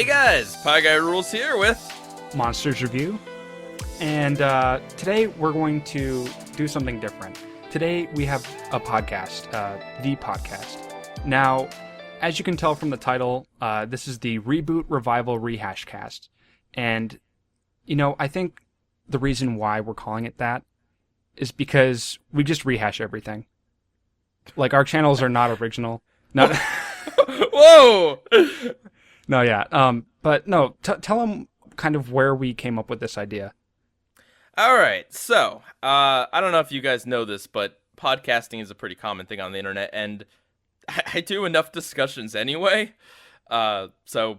Hey guys, Pie Guy Rules here with Monsters Review, and today we're going to do something different. Today we have a podcast, the podcast. Now, as you can tell from the title, this is the Reboot Revival Rehash Cast, and I think the reason why we're calling it that is because we just rehash everything. Like, our channels are not original. Not. Whoa! No, yeah. But no, tell them kind of where we came up with this idea. All right, so I don't know if you guys know this, but podcasting is a pretty common thing on the internet, and I do enough discussions anyway. So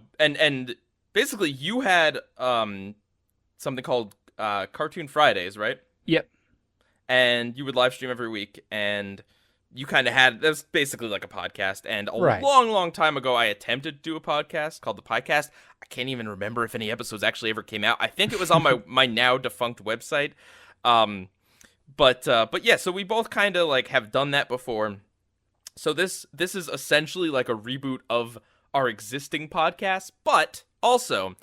basically, you had something called Cartoon Fridays, right? Yep. And you would live stream every week, and you kind of had, that was basically like a podcast, and a Right. long time ago, I attempted to do a podcast called The Piecast. I can't even remember if any episodes actually ever came out. I think it was on my now defunct website. But yeah, so we both kind of like have done that before. So this is essentially like a reboot of our existing podcast, but also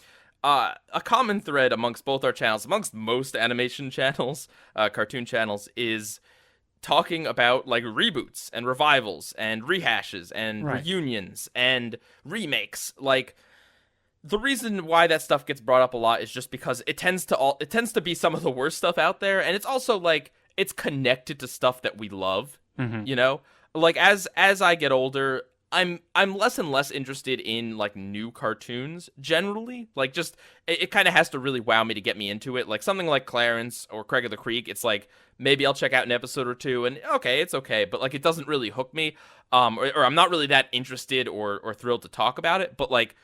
a common thread amongst both our channels, amongst most animation channels, cartoon channels, is talking about like reboots and revivals and rehashes and Right. reunions and remakes. Like, the reason why that stuff gets brought up a lot is just because it tends to be some of the worst stuff out there, and it's also like it's connected to stuff that we love. Mm-hmm. Like as I get older, I'm less and less interested in like new cartoons generally. Like, just it kind of has to really wow me to get me into it. Like something like Clarence or Craig of the Creek, it's like maybe I'll check out an episode or two and okay, it's okay, but like it doesn't really hook me. Or I'm not really that interested or thrilled to talk about it. But like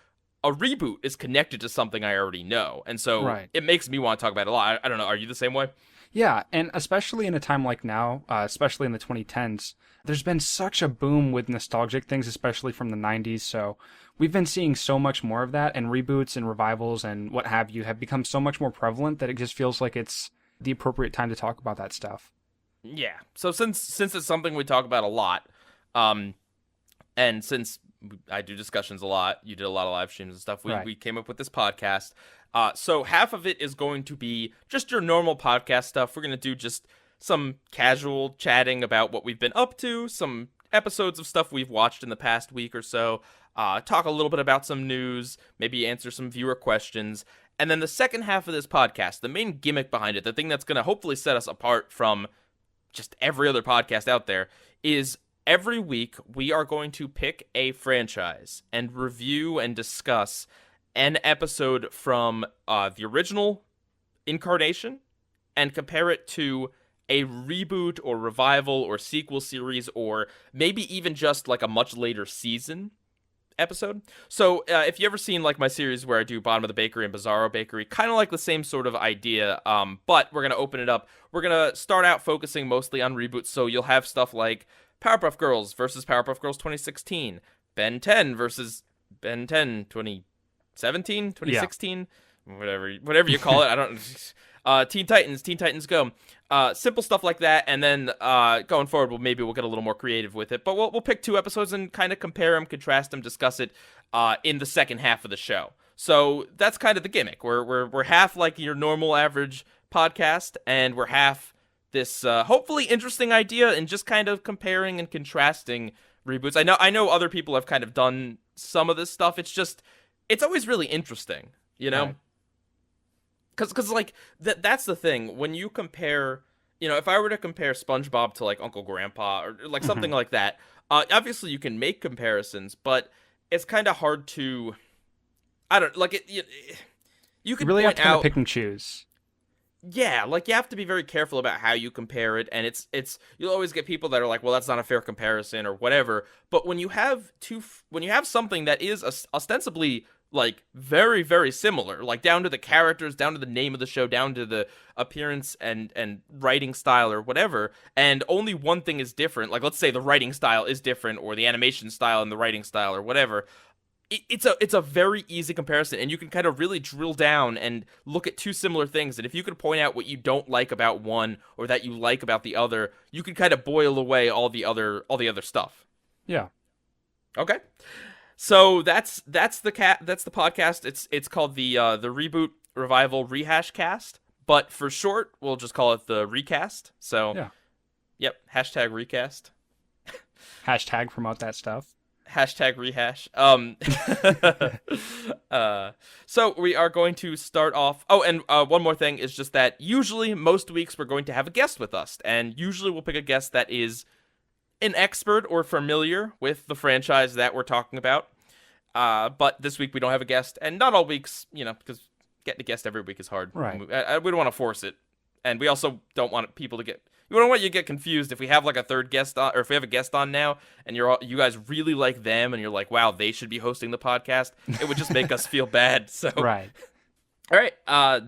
a reboot is connected to something I already know, and so Right. it makes me want to talk about it a lot. I don't know. Are you the same way? Yeah, and especially in a time like now, especially in the 2010s, there's been such a boom with nostalgic things, especially from the 90s. So we've been seeing so much more of that, and reboots and revivals and what have you have become so much more prevalent that it just feels like it's the appropriate time to talk about that stuff. Yeah. So since it's something we talk about a lot, and since I do discussions a lot, you did a lot of live streams and stuff, Right. we came up with this podcast. So half of it is going to be just your normal podcast stuff. We're going to do just some casual chatting about what we've been up to, some episodes of stuff we've watched in the past week or so, talk a little bit about some news, maybe answer some viewer questions. And then the second half of this podcast, the main gimmick behind it, the thing that's going to hopefully set us apart from just every other podcast out there, is every week we are going to pick a franchise and review and discuss an episode from the original incarnation and compare it to a reboot or revival or sequel series, or maybe even just like a much later season episode. So if you ever seen like my series where I do Bottom of the Bakery and Bizarro Bakery, kind of like the same sort of idea, but we're going to open it up. We're going to start out focusing mostly on reboots, so you'll have stuff like Powerpuff Girls versus Powerpuff Girls 2016, Ben 10 versus Ben 10 2017, 2016, whatever you call it. I don't. Teen Titans Go. Simple stuff like that, and then going forward, we'll get a little more creative with it. But we'll pick two episodes and kind of compare them, contrast them, discuss it in the second half of the show. So that's kind of the gimmick. We're half like your normal average podcast, and we're half this hopefully interesting idea and just kind of comparing and contrasting reboots. I know other people have kind of done some of this stuff. It's always really interesting, Right. Because like that's the thing when you compare, if I were to compare SpongeBob to like Uncle Grandpa or like something like that, obviously you can make comparisons, but it's kind of hard to, I don't like it. You You could really have point to kind out, of pick and choose. yeah, like you have to be very careful about how you compare it, and it's you'll always get people that are like, well, that's not a fair comparison or whatever. But when you have something that is ostensibly like very very similar, like down to the characters, down to the name of the show, down to the appearance and writing style or whatever, and only one thing is different, like let's say the writing style is different or the animation style and the writing style or whatever, it's a very easy comparison, and you can kind of really drill down and look at two similar things, and if you could point out what you don't like about one or that you like about the other, you can kind of boil away all the other stuff. Yeah. Okay. So that's the podcast. It's called the Reboot Revival Rehash Cast, but for short, we'll just call it the Recast. So, Yeah. yep, hashtag Recast, Hashtag promote that stuff. hashtag Rehash. So we are going to start off. Oh, and one more thing is just that usually most weeks we're going to have a guest with us, and usually we'll pick a guest that is an expert or familiar with the franchise that we're talking about. But this week we don't have a guest, and not all weeks, because getting a guest every week is hard. Right. We don't want to force it, and we also don't want people to get. We don't want you to get confused if we have like a third guest on, or if we have a guest on now, and you guys really like them, and you're like, wow, they should be hosting the podcast. It would just make us feel bad. So Right. all right.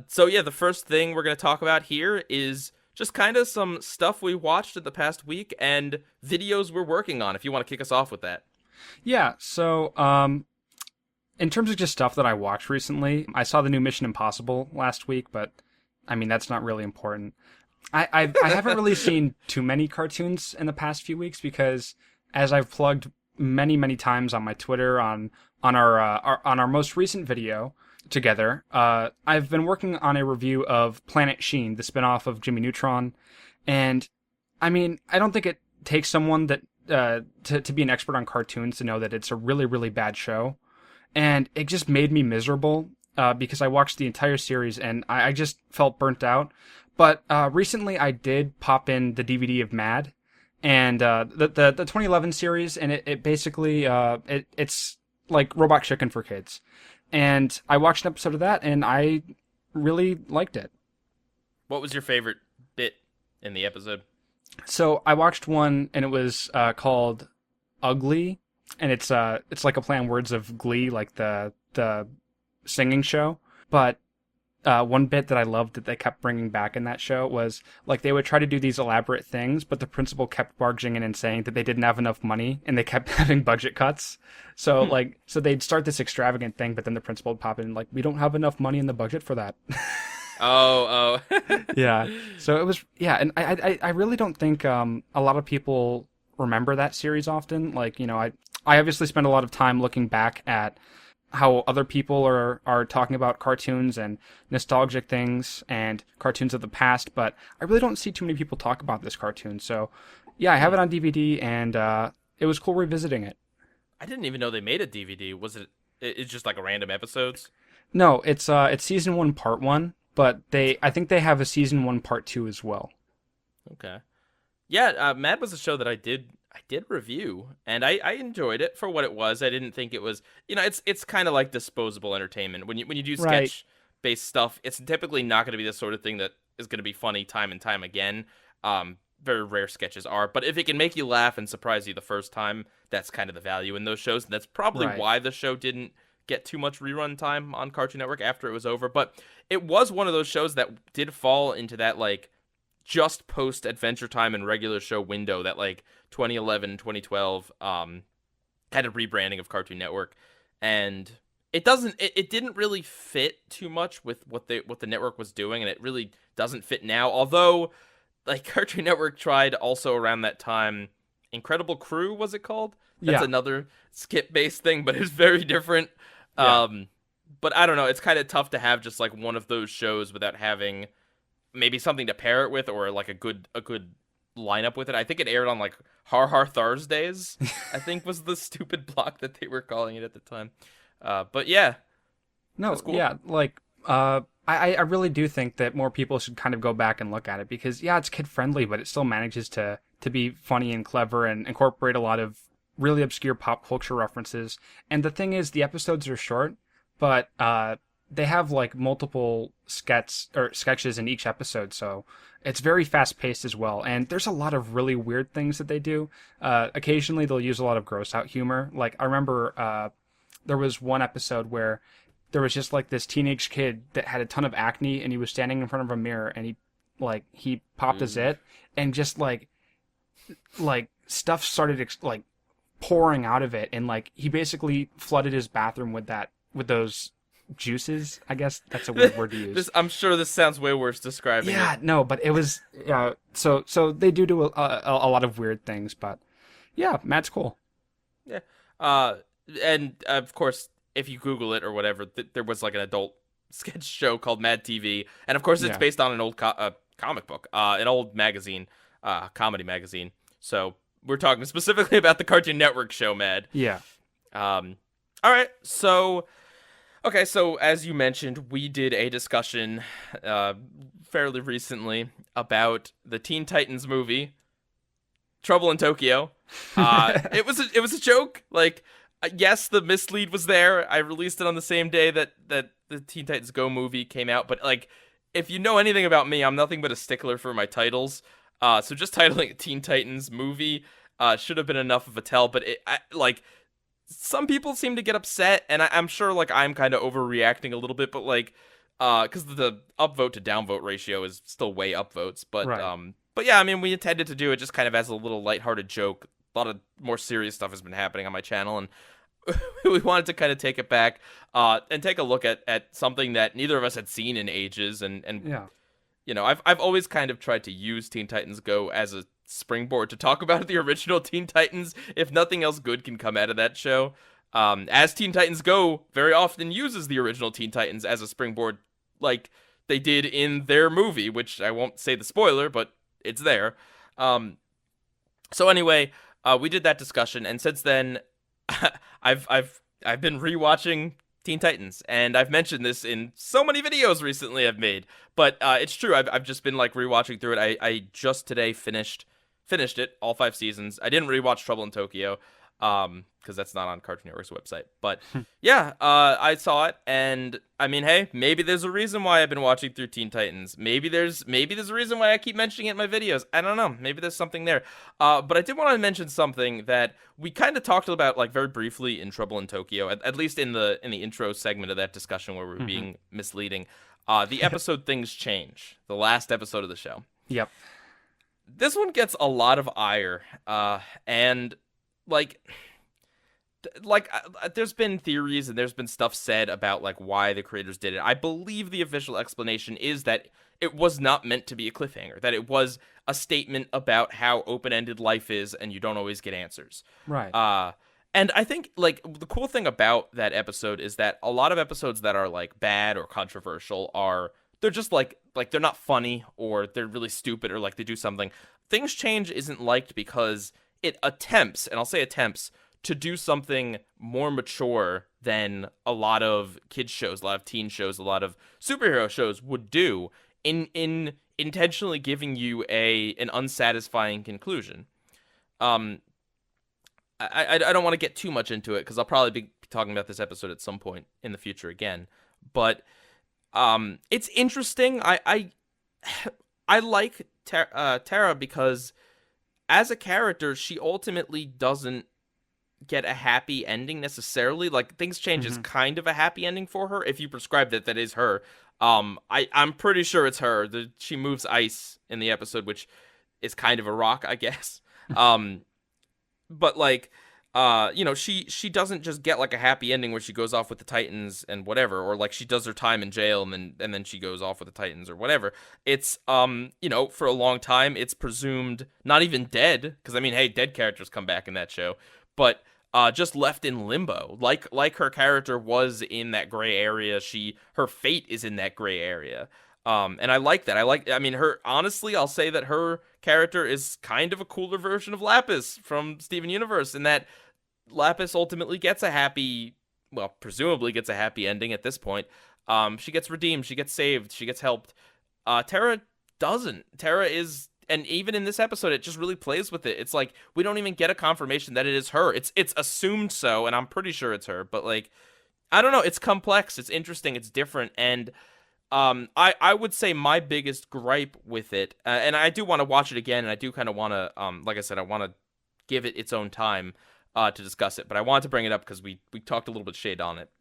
So yeah, the first thing we're gonna talk about here is just kind of some stuff we watched in the past week and videos we're working on. If you want to kick us off with that. Yeah, so in terms of just stuff that I watched recently, I saw the new Mission Impossible last week, but I mean that's not really important. I haven't really seen too many cartoons in the past few weeks because, as I've plugged many times on my Twitter on our most recent video together, I've been working on a review of Planet Sheen, the spinoff of Jimmy Neutron, and I mean I don't think it takes someone that to be an expert on cartoons to know that it's a really bad show, and it just made me miserable because I watched the entire series and I just felt burnt out. But recently I did pop in the DVD of Mad, and the 2011 series, and it basically it's like Robot Chicken for kids, and I watched an episode of that and I really liked it. What was your favorite bit in the episode? So I watched one and it was called Ugly, and it's like a play on words of Glee, like the singing show, but. One bit that I loved that they kept bringing back in that show was like they would try to do these elaborate things, but the principal kept barging in and saying that they didn't have enough money and they kept having budget cuts. So so they'd start this extravagant thing, but then the principal would pop in like, we don't have enough money in the budget for that. Oh. Yeah. So it was, yeah. And I really don't think a lot of people remember that series often. Like, I obviously spend a lot of time looking back at how other people are talking about cartoons and nostalgic things and cartoons of the past, but I really don't see too many people talk about this cartoon. So, yeah, I have it on DVD, and it was cool revisiting it. I didn't even know they made a DVD. Was it? It's just like a random episodes? No, it's season 1, part 1, but I think they have a season 1, part 2 as well. Okay. Yeah, Mad was a show that I did review, and I enjoyed it for what it was. I didn't think it was, it's kind of like disposable entertainment. When you do sketch based stuff, it's typically not going to be the sort of thing that is going to be funny time and time again. Very rare sketches are, but if it can make you laugh and surprise you the first time, that's kind of the value in those shows. And that's probably why the show didn't get too much rerun time on Cartoon Network after it was over. But it was one of those shows that did fall into that like just post Adventure Time and regular show window that like 2011, 2012 had a rebranding of Cartoon Network, and it didn't really fit too much with what the network was doing, and it really doesn't fit now. Although like Cartoon Network tried also around that time, Incredible Crew, was it called? That's another skit based thing, but it's very different. Yeah. But I don't know, it's kind of tough to have just like one of those shows without having maybe something to pair it with, or like a good lineup with it. I think it aired on like Har Har Thursdays, I think was the stupid block that they were calling it at the time. But yeah. No, cool. Yeah, like I really do think that more people should kind of go back and look at it because it's kid friendly, but it still manages to be funny and clever and incorporate a lot of really obscure pop culture references. And the thing is, the episodes are short, but they have like multiple sketches in each episode, so it's very fast paced as well. And there's a lot of really weird things that they do. Occasionally they'll use a lot of gross out humor. Like I remember there was one episode where there was just like this teenage kid that had a ton of acne, and he was standing in front of a mirror, and he popped a zit, and just like stuff started like pouring out of it, and like he basically flooded his bathroom with those juices. I guess that's a weird word to use. I'm sure this sounds way worse describing it. No, but it was so they do a lot of weird things, but yeah, Matt's cool. Yeah. and of course, if you Google it or whatever, there was like an adult sketch show called Mad TV, and of course, it's Yeah. based on an old comic book, an old magazine, comedy magazine. So we're talking specifically about the Cartoon Network show Mad. Yeah. All right, so okay, so as you mentioned, we did a discussion fairly recently about the Teen Titans movie, Trouble in Tokyo. It was a joke. Like, yes, the mislead was there. I released it on the same day that the Teen Titans Go movie came out, but like, if you know anything about me, I'm nothing but a stickler for my titles. So just titling it Teen Titans movie should have been enough of a tell. But like, some people seem to get upset, and I'm sure like I'm kind of overreacting a little bit, but like, because the upvote to downvote ratio is still way upvotes, but Right. but yeah, I mean, we intended to do it just kind of as a little lighthearted joke. A lot of more serious stuff has been happening on my channel, and we wanted to kind of take it back and take a look at something that neither of us had seen in ages, and Yeah. you know, I've always kind of tried to use Teen Titans Go as a springboard to talk about the original Teen Titans, if nothing else good can come out of that show. As Teen Titans Go very often uses the original Teen Titans as a springboard, like they did in their movie, which I won't say the spoiler, but it's there. So anyway, we did that discussion, and since then, I've been rewatching Teen Titans, and I've mentioned this in so many videos recently I've made. But it's true. I've just been like rewatching through it. I just today finished it, all 5 seasons. I didn't rewatch Trouble in Tokyo, because that's not on Cartoon Network's website. But yeah, I saw it, and I mean, hey, maybe there's a reason why I've been watching through Teen Titans. Maybe there's a reason why I keep mentioning it in my videos. I don't know. Maybe there's something there. But I did want to mention something that we kind of talked about like very briefly in Trouble in Tokyo, at least in the intro segment of that discussion where we were being misleading. The episode Things Change, the last episode of the show. Yep. This one gets a lot of ire, and like there's been theories and there's been stuff said about like why the creators did it. I believe the official explanation is that it was not meant to be a cliffhanger, that it was a statement about how open-ended life is and you don't always get answers. Right. And I think like the cool thing about that episode is that a lot of episodes that are like bad or controversial they're just like they're not funny, or they're really stupid, or like they do something. Things Change isn't liked because it attempts, and I'll say attempts, to do something more mature than a lot of kids shows, a lot of teen shows, a lot of superhero shows would do in intentionally giving you an unsatisfying conclusion. I don't want to get too much into it because I'll probably be talking about this episode at some point in the future again, but it's interesting. I like Tara because as a character, she ultimately doesn't get a happy ending necessarily. Like Things Change is kind of a happy ending for her if you prescribe that is her. I'm pretty sure it's her. She moves ice in the episode, which is kind of a rock, I guess. But like you know, she doesn't just get like a happy ending where she goes off with the Titans and whatever, or like she does her time in jail and then she goes off with the Titans or whatever. It's you know, for a long time it's presumed not even dead, because I mean, hey, dead characters come back in that show, but just left in limbo, like her character was in that gray area. Her fate is in that gray area. And I like that. I mean, honestly, I'll say that her character is kind of a cooler version of Lapis from Steven Universe, in that Lapis ultimately gets presumably gets a happy ending at this point. She gets redeemed, she gets saved, she gets helped. Tara doesn't. Tara is, and even in this episode, it just really plays with it. It's like, we don't even get a confirmation that it is her. It's assumed so, and I'm pretty sure it's her, but like, I don't know, it's complex, it's interesting, it's different, and I would say my biggest gripe with it, and I do want to watch it again, and I do kind of want to, like I said, I want to give it its own time to discuss it, but I wanted to bring it up because we talked a little bit shade on it.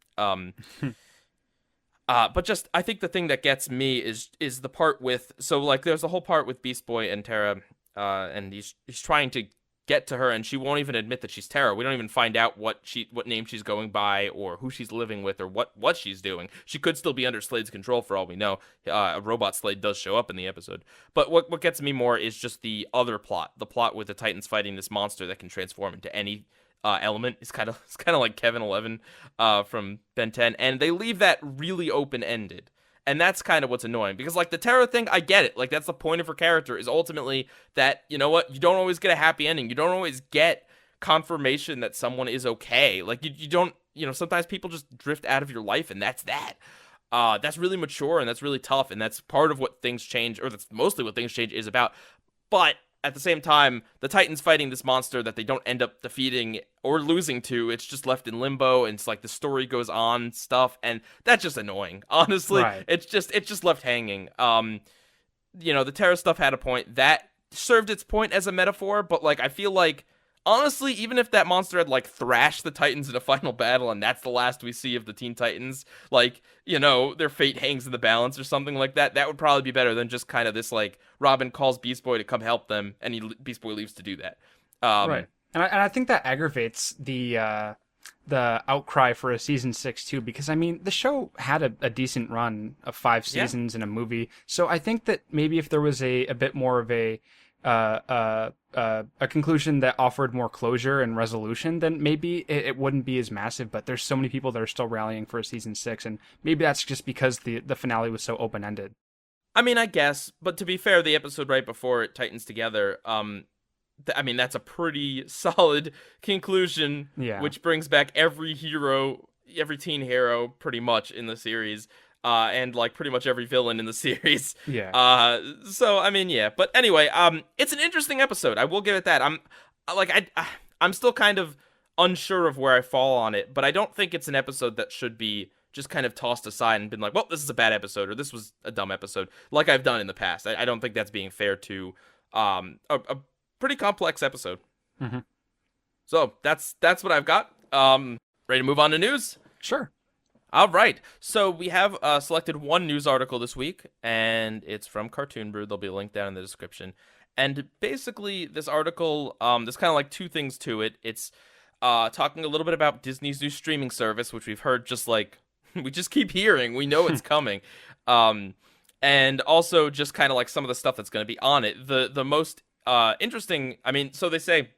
But just, I think the thing that gets me is the part with, so like there's a whole part with Beast Boy and Tara, and he's trying to get to her, and she won't even admit that she's Terra. We don't even find out what name she's going by, or who she's living with, or what she's doing. She could still be under Slade's control for all we know. A robot Slade does show up in the episode. But what gets me more is just the other plot, the plot with the Titans fighting this monster that can transform into any element. It's kind of like Kevin 11 from Ben 10, and they leave that really open ended. And that's kind of what's annoying, because like the Terra thing, I get it. Like that's the point of her character, is ultimately that, you know what, you don't always get a happy ending. You don't always get confirmation that someone is okay. Like you don't, sometimes people just drift out of your life, and that's that. That's really mature, and that's really tough, and that's part of what Things Change, or that's mostly what Things Change is about. But at the same time, the Titans fighting this monster that they don't end up defeating or losing to, it's just left in limbo, and it's like the story goes on stuff, and that's just annoying. Honestly, Right. it's just left hanging. The Terra stuff had a point that served its point as a metaphor, but like I feel like, honestly, even if that monster had like thrashed the Titans in a final battle, and that's the last we see of the Teen Titans, like, their fate hangs in the balance or something like that, that would probably be better than just kind of this like Robin calls Beast Boy to come help them, and Beast Boy leaves to do that. Right. And I think that aggravates the outcry for a season 6 too, because I mean the show had a decent run of 5 seasons and a movie, so I think that maybe if there was a bit more of a conclusion that offered more closure and resolution, then maybe it wouldn't be as massive. But there's so many people that are still rallying for a season 6, and maybe that's just because the finale was so open ended. I mean, I guess, but to be fair, the episode right before it Titans Together, that's a pretty solid conclusion, Yeah. which brings back every teen hero pretty much in the series, and like pretty much every villain in the series. Yeah. So I mean, yeah, but anyway, it's an interesting episode. I will give it that. I'm still kind of unsure of where I fall on it, but I don't think it's an episode that should be just kind of tossed aside and been like, well, this is a bad episode, or this was a dumb episode, like I've done in the past. I don't think that's being fair to a pretty complex episode. Mm-hmm. So that's what I've got. Ready to move on to news? Sure. All right. So we have selected one news article this week, and it's from Cartoon Brew. There'll be a link down in the description. And basically, this article, there's kind of like two things to it. It's talking a little bit about Disney's new streaming service, which we've heard just like, we just keep hearing. We know it's coming. And also just kind of like some of the stuff that's going to be on it. The most interesting, so they say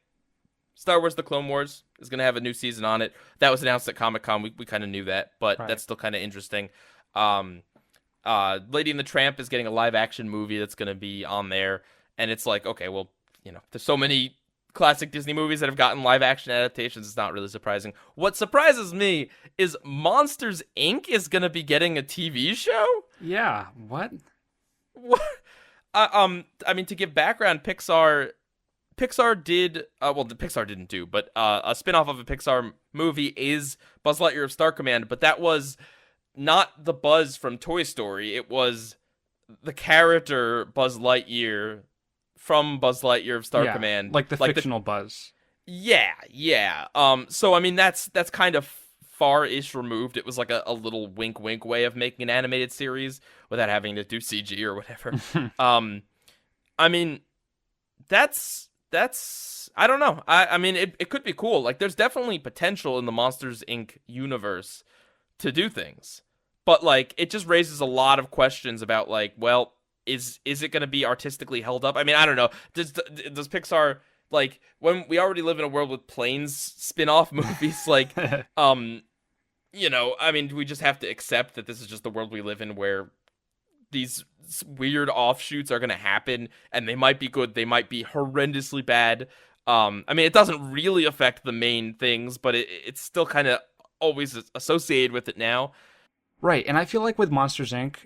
Star Wars The Clone Wars is going to have a new season on it. That was announced at Comic-Con. We kind of knew that, but Right. that's still kind of interesting. Lady and the Tramp is getting a live-action movie that's going to be on there, and it's like, okay, well, there's so many classic Disney movies that have gotten live-action adaptations, it's not really surprising. What surprises me is Monsters, Inc. is going to be getting a TV show? Yeah. What? What? To give background, Pixar did, Pixar didn't do, but a spin-off of a Pixar movie is Buzz Lightyear of Star Command, but that was not the Buzz from Toy Story. It was the character Buzz Lightyear from Buzz Lightyear of Star Command. Like the fictional Buzz. Yeah. So, that's kind of far-ish removed. It was like a little wink-wink way of making an animated series without having to do CG or whatever. That's I don't know. It could be cool. Like, there's definitely potential in the Monsters, Inc. universe to do things. But, like, it just raises a lot of questions about, like, well, is it going to be artistically held up? I don't know. Does Pixar, like, when we already live in a world with Planes spin-off movies, like, do we just have to accept that this is just the world we live in, where these weird offshoots are going to happen, and they might be good, they might be horrendously bad. It doesn't really affect the main things, but it's still kind of always associated with it now. Right, and I feel like with Monsters, Inc.,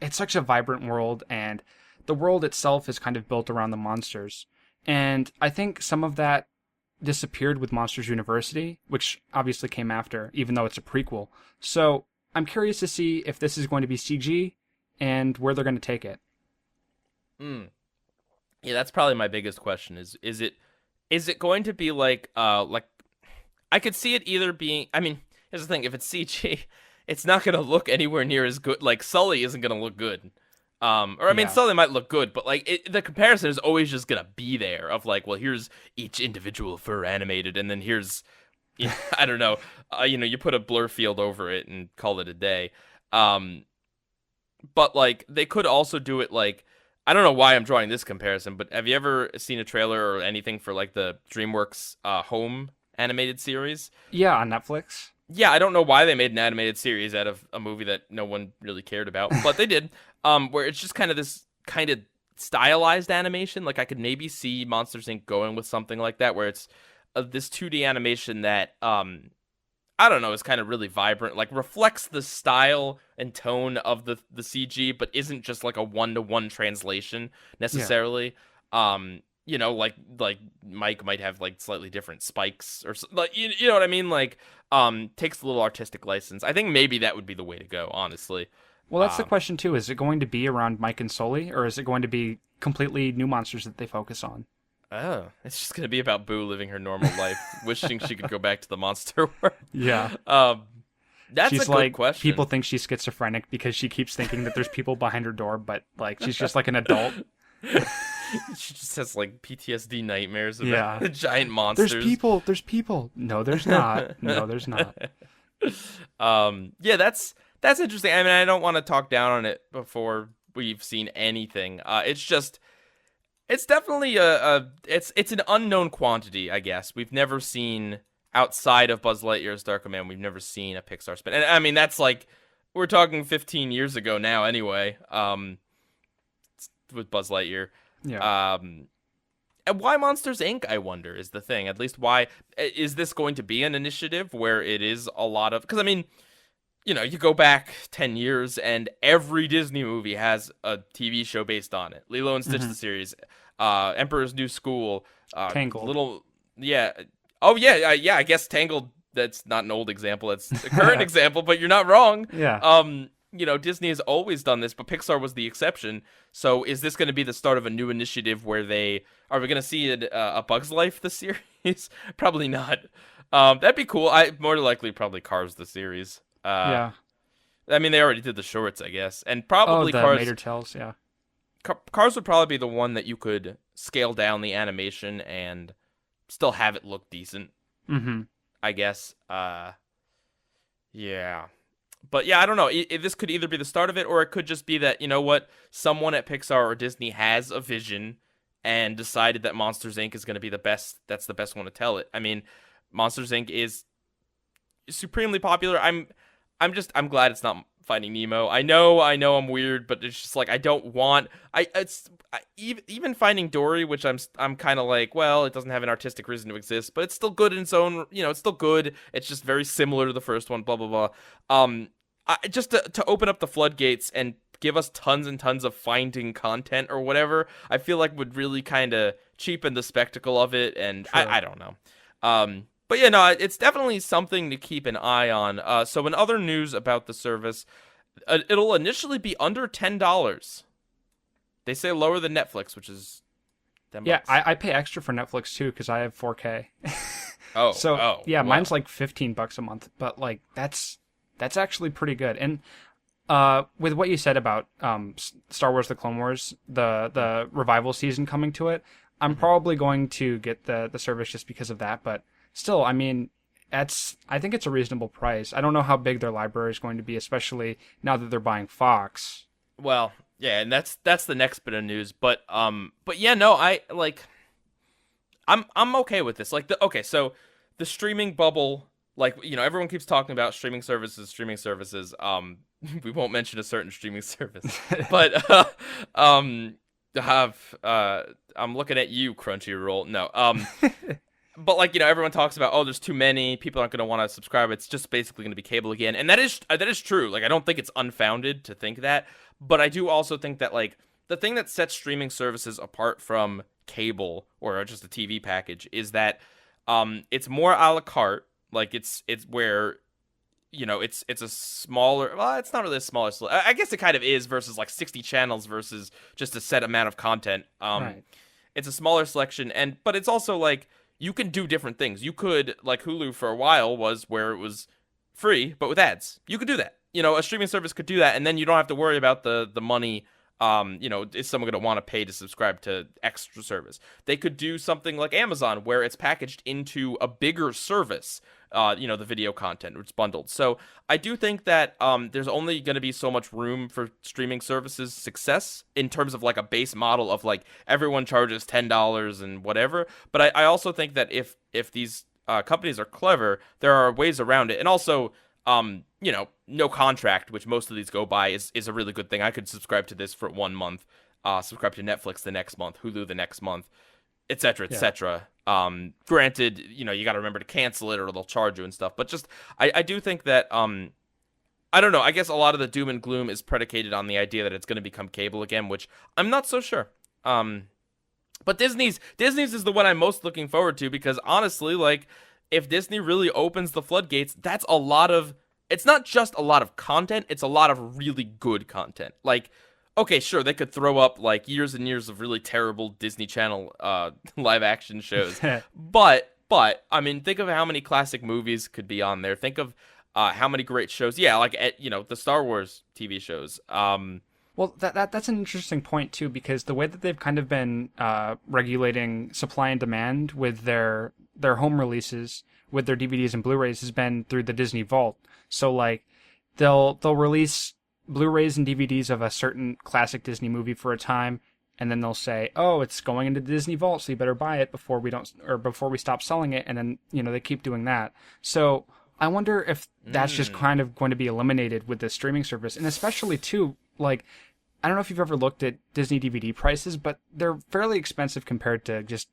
it's such a vibrant world, and the world itself is kind of built around the monsters. And I think some of that disappeared with Monsters University, which obviously came after, even though it's a prequel. So I'm curious to see if this is going to be CG and where they're going to take it. Yeah, that's probably my biggest question. Is it going to be like I could see it either being, here's the thing, if it's CG, it's not going to look anywhere near as good. Like, Sully isn't going to look good. Or I mean, Yeah. some of them might look good, but like the comparison is always just gonna be there of like, well, here's each individual fur animated, and then here's, I don't know, you put a blur field over it and call it a day. Um, but like they could also do it like, I don't know why I'm drawing this comparison, but have you ever seen a trailer or anything for like the DreamWorks Home animated series? Yeah, on Netflix. Yeah, I don't know why they made an animated series out of a movie that no one really cared about, but they did. Where it's just kind of this kind of stylized animation. Like I could maybe see Monsters Inc. going with something like that, where it's this 2D animation that I don't know, is kind of really vibrant, like reflects the style and tone of the CG, but isn't just like a one-to-one translation necessarily. Like Mike might have like slightly different spikes or like you know what I mean, like takes a little artistic license. I think maybe that would be the way to go, honestly. Well, that's the Um, question too. Is it going to be around Mike and Sully, or is it going to be completely new monsters that they focus on? oh, it's just gonna be about Boo living her normal life, wishing she could go back to the monster world. Yeah. Um, that's She's a good like, question. people think she's schizophrenic because she keeps thinking that there's people behind her door, but like she's just like an adult. She just has like PTSD nightmares about Yeah. giant monsters. There's people. No, there's not. No, there's not. Yeah, that's interesting. I mean, I don't want to talk down on it before we've seen anything. It's definitely it's an unknown quantity, I guess. We've never seen outside of Buzz Lightyear's Dark Command, we've never seen a Pixar spin. And I mean, that's like we're talking 15 years ago now anyway. With Buzz Lightyear. Yeah. And why Monsters Inc., I wonder, is the thing. At least why is this going to be an initiative where it is a lot of, because I mean, you go back 10 years and every Disney movie has a TV show based on it. Lilo and Stitch, the series, Emperor's New School, Tangled. Yeah. Oh, yeah, yeah, I guess Tangled, that's not an old example, that's a current example, but you're not wrong. Yeah. Disney has always done this, but Pixar was the exception. So is this going to be the start of a new initiative where are we going to see a Bug's Life, the series? Probably not. That'd be cool. More likely probably Cars, the series. Yeah. I mean, they already did the shorts, I guess. And Oh, probably the Cars. Mater Tells. Yeah. Cars would probably be the one that you could scale down the animation and still have it look decent, Mm-hmm. I guess. Yeah. But yeah, I don't know. This could either be the start of it, or it could just be that, you know what, someone at Pixar or Disney has a vision and decided that Monsters Inc. is going to be the best. That's the best one to tell it. I mean, Monsters Inc. is supremely popular. I'm glad it's not Finding Nemo. I know I'm weird, but it's just like I don't want. Even Finding Dory, which I'm kind of like, well, it doesn't have an artistic reason to exist, but it's still good in its own. It's still good. It's just very similar to the first one. Blah blah blah. Just to open up the floodgates and give us tons and tons of Finding content or whatever, I feel like would really kind of cheapen the spectacle of it, and Sure. I don't know. But yeah, no, it's definitely something to keep an eye on. So in other news about the service, it'll initially be under $10. They say lower than Netflix, which is $10. Yeah, I pay extra for Netflix too because I have 4K. Oh, yeah, wow. mine's like $15 a month, but like that's actually pretty good. And with what you said about Star Wars: The Clone Wars, the revival season coming to it, I'm probably going to get the service just because of that. But still, I mean, I think it's a reasonable price. I don't know how big their library is going to be, especially now that they're buying Fox. Well, yeah, and that's the next bit of news. But yeah, no, I'm okay with this. Like so the streaming bubble, like, everyone keeps talking about streaming services. We won't mention a certain streaming service, but I'm looking at you, Crunchyroll. No, but like, everyone talks about, oh, there's too many, people aren't going to want to subscribe. It's just basically going to be cable again, and that is true. Like, I don't think it's unfounded to think that, but I do also think that, like, the thing that sets streaming services apart from cable or just a TV package is that it's more a la carte. Like, it's where, it's a smaller, well, it's not really a smaller, I guess it kind of is, versus like 60 channels versus just a set amount of content. Right. It's a smaller selection, but it's also like, you can do different things. You could, like Hulu for a while was where it was free, but with ads. You could do that. A streaming service could do that, and then you don't have to worry about the money is someone going to want to pay to subscribe to extra service? They could do something like Amazon, where it's packaged into a bigger service, the video content, it's bundled. So I do think that there's only going to be so much room for streaming services success in terms of like a base model of like everyone charges $10 and whatever. But I also think that if these companies are clever, there are ways around it. And also, no contract, which most of these go by, is a really good thing. I could subscribe to this for 1 month, subscribe to Netflix the next month, Hulu the next month, etc., etc. Granted, you got to remember to cancel it or they'll charge you and stuff. But just, I do think that, I don't know. I guess a lot of the doom and gloom is predicated on the idea that it's going to become cable again, which I'm not so sure. But Disney's is the one I'm most looking forward to, because honestly, like, if Disney really opens the floodgates, that's a lot of, it's not just a lot of content, it's a lot of really good content. Like, okay, sure, they could throw up like years and years of really terrible Disney Channel live action shows. but I mean, think of how many classic movies could be on there. Think of how many great shows. Yeah, like the Star Wars TV shows. Well, that's an interesting point too, because the way that they've kind of been regulating supply and demand with their home releases, with their DVDs and Blu-rays, has been through the Disney Vault. So like they'll release Blu-rays and DVDs of a certain classic Disney movie for a time, and then they'll say, "Oh, it's going into the Disney Vault, so you better buy it before we stop selling it." And then they keep doing that. So I wonder if that's just kind of going to be eliminated with this streaming service, and especially too, like, I don't know if you've ever looked at Disney DVD prices, but they're fairly expensive compared to just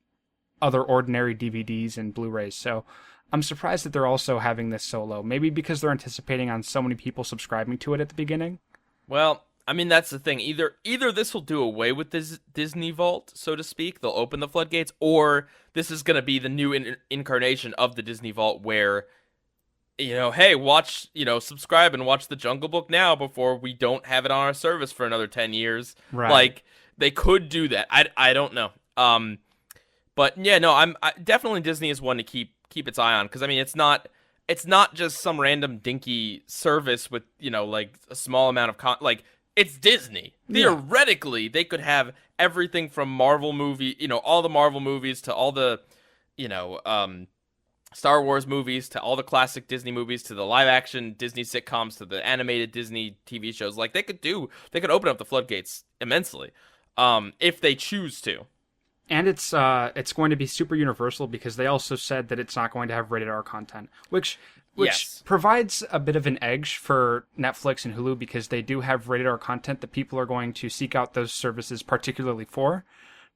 other ordinary DVDs and Blu-rays. So I'm surprised that they're also having this so low. Maybe because they're anticipating on so many people subscribing to it at the beginning. Well, I mean, that's the thing. Either this will do away with this Disney Vault, so to speak. They'll open the floodgates, or this is going to be the new incarnation of the Disney Vault, where, hey, watch, subscribe and watch The Jungle Book now before we don't have it on our service for another 10 years. Right. Like, they could do that. I don't know. But yeah, no, definitely Disney is one to keep its eye on, because I mean, it's not just some random dinky service with like a small amount of like, it's Disney. Theoretically, they could have everything from Marvel movie, all the Marvel movies to all the Star Wars movies to all the classic Disney movies to the live action Disney sitcoms to the animated Disney TV shows. Like, they could open up the floodgates immensely if they choose to. And it's going to be super universal, because they also said that it's not going to have rated R content, which Yes. provides a bit of an edge for Netflix and Hulu, because they do have rated R content that people are going to seek out those services particularly for.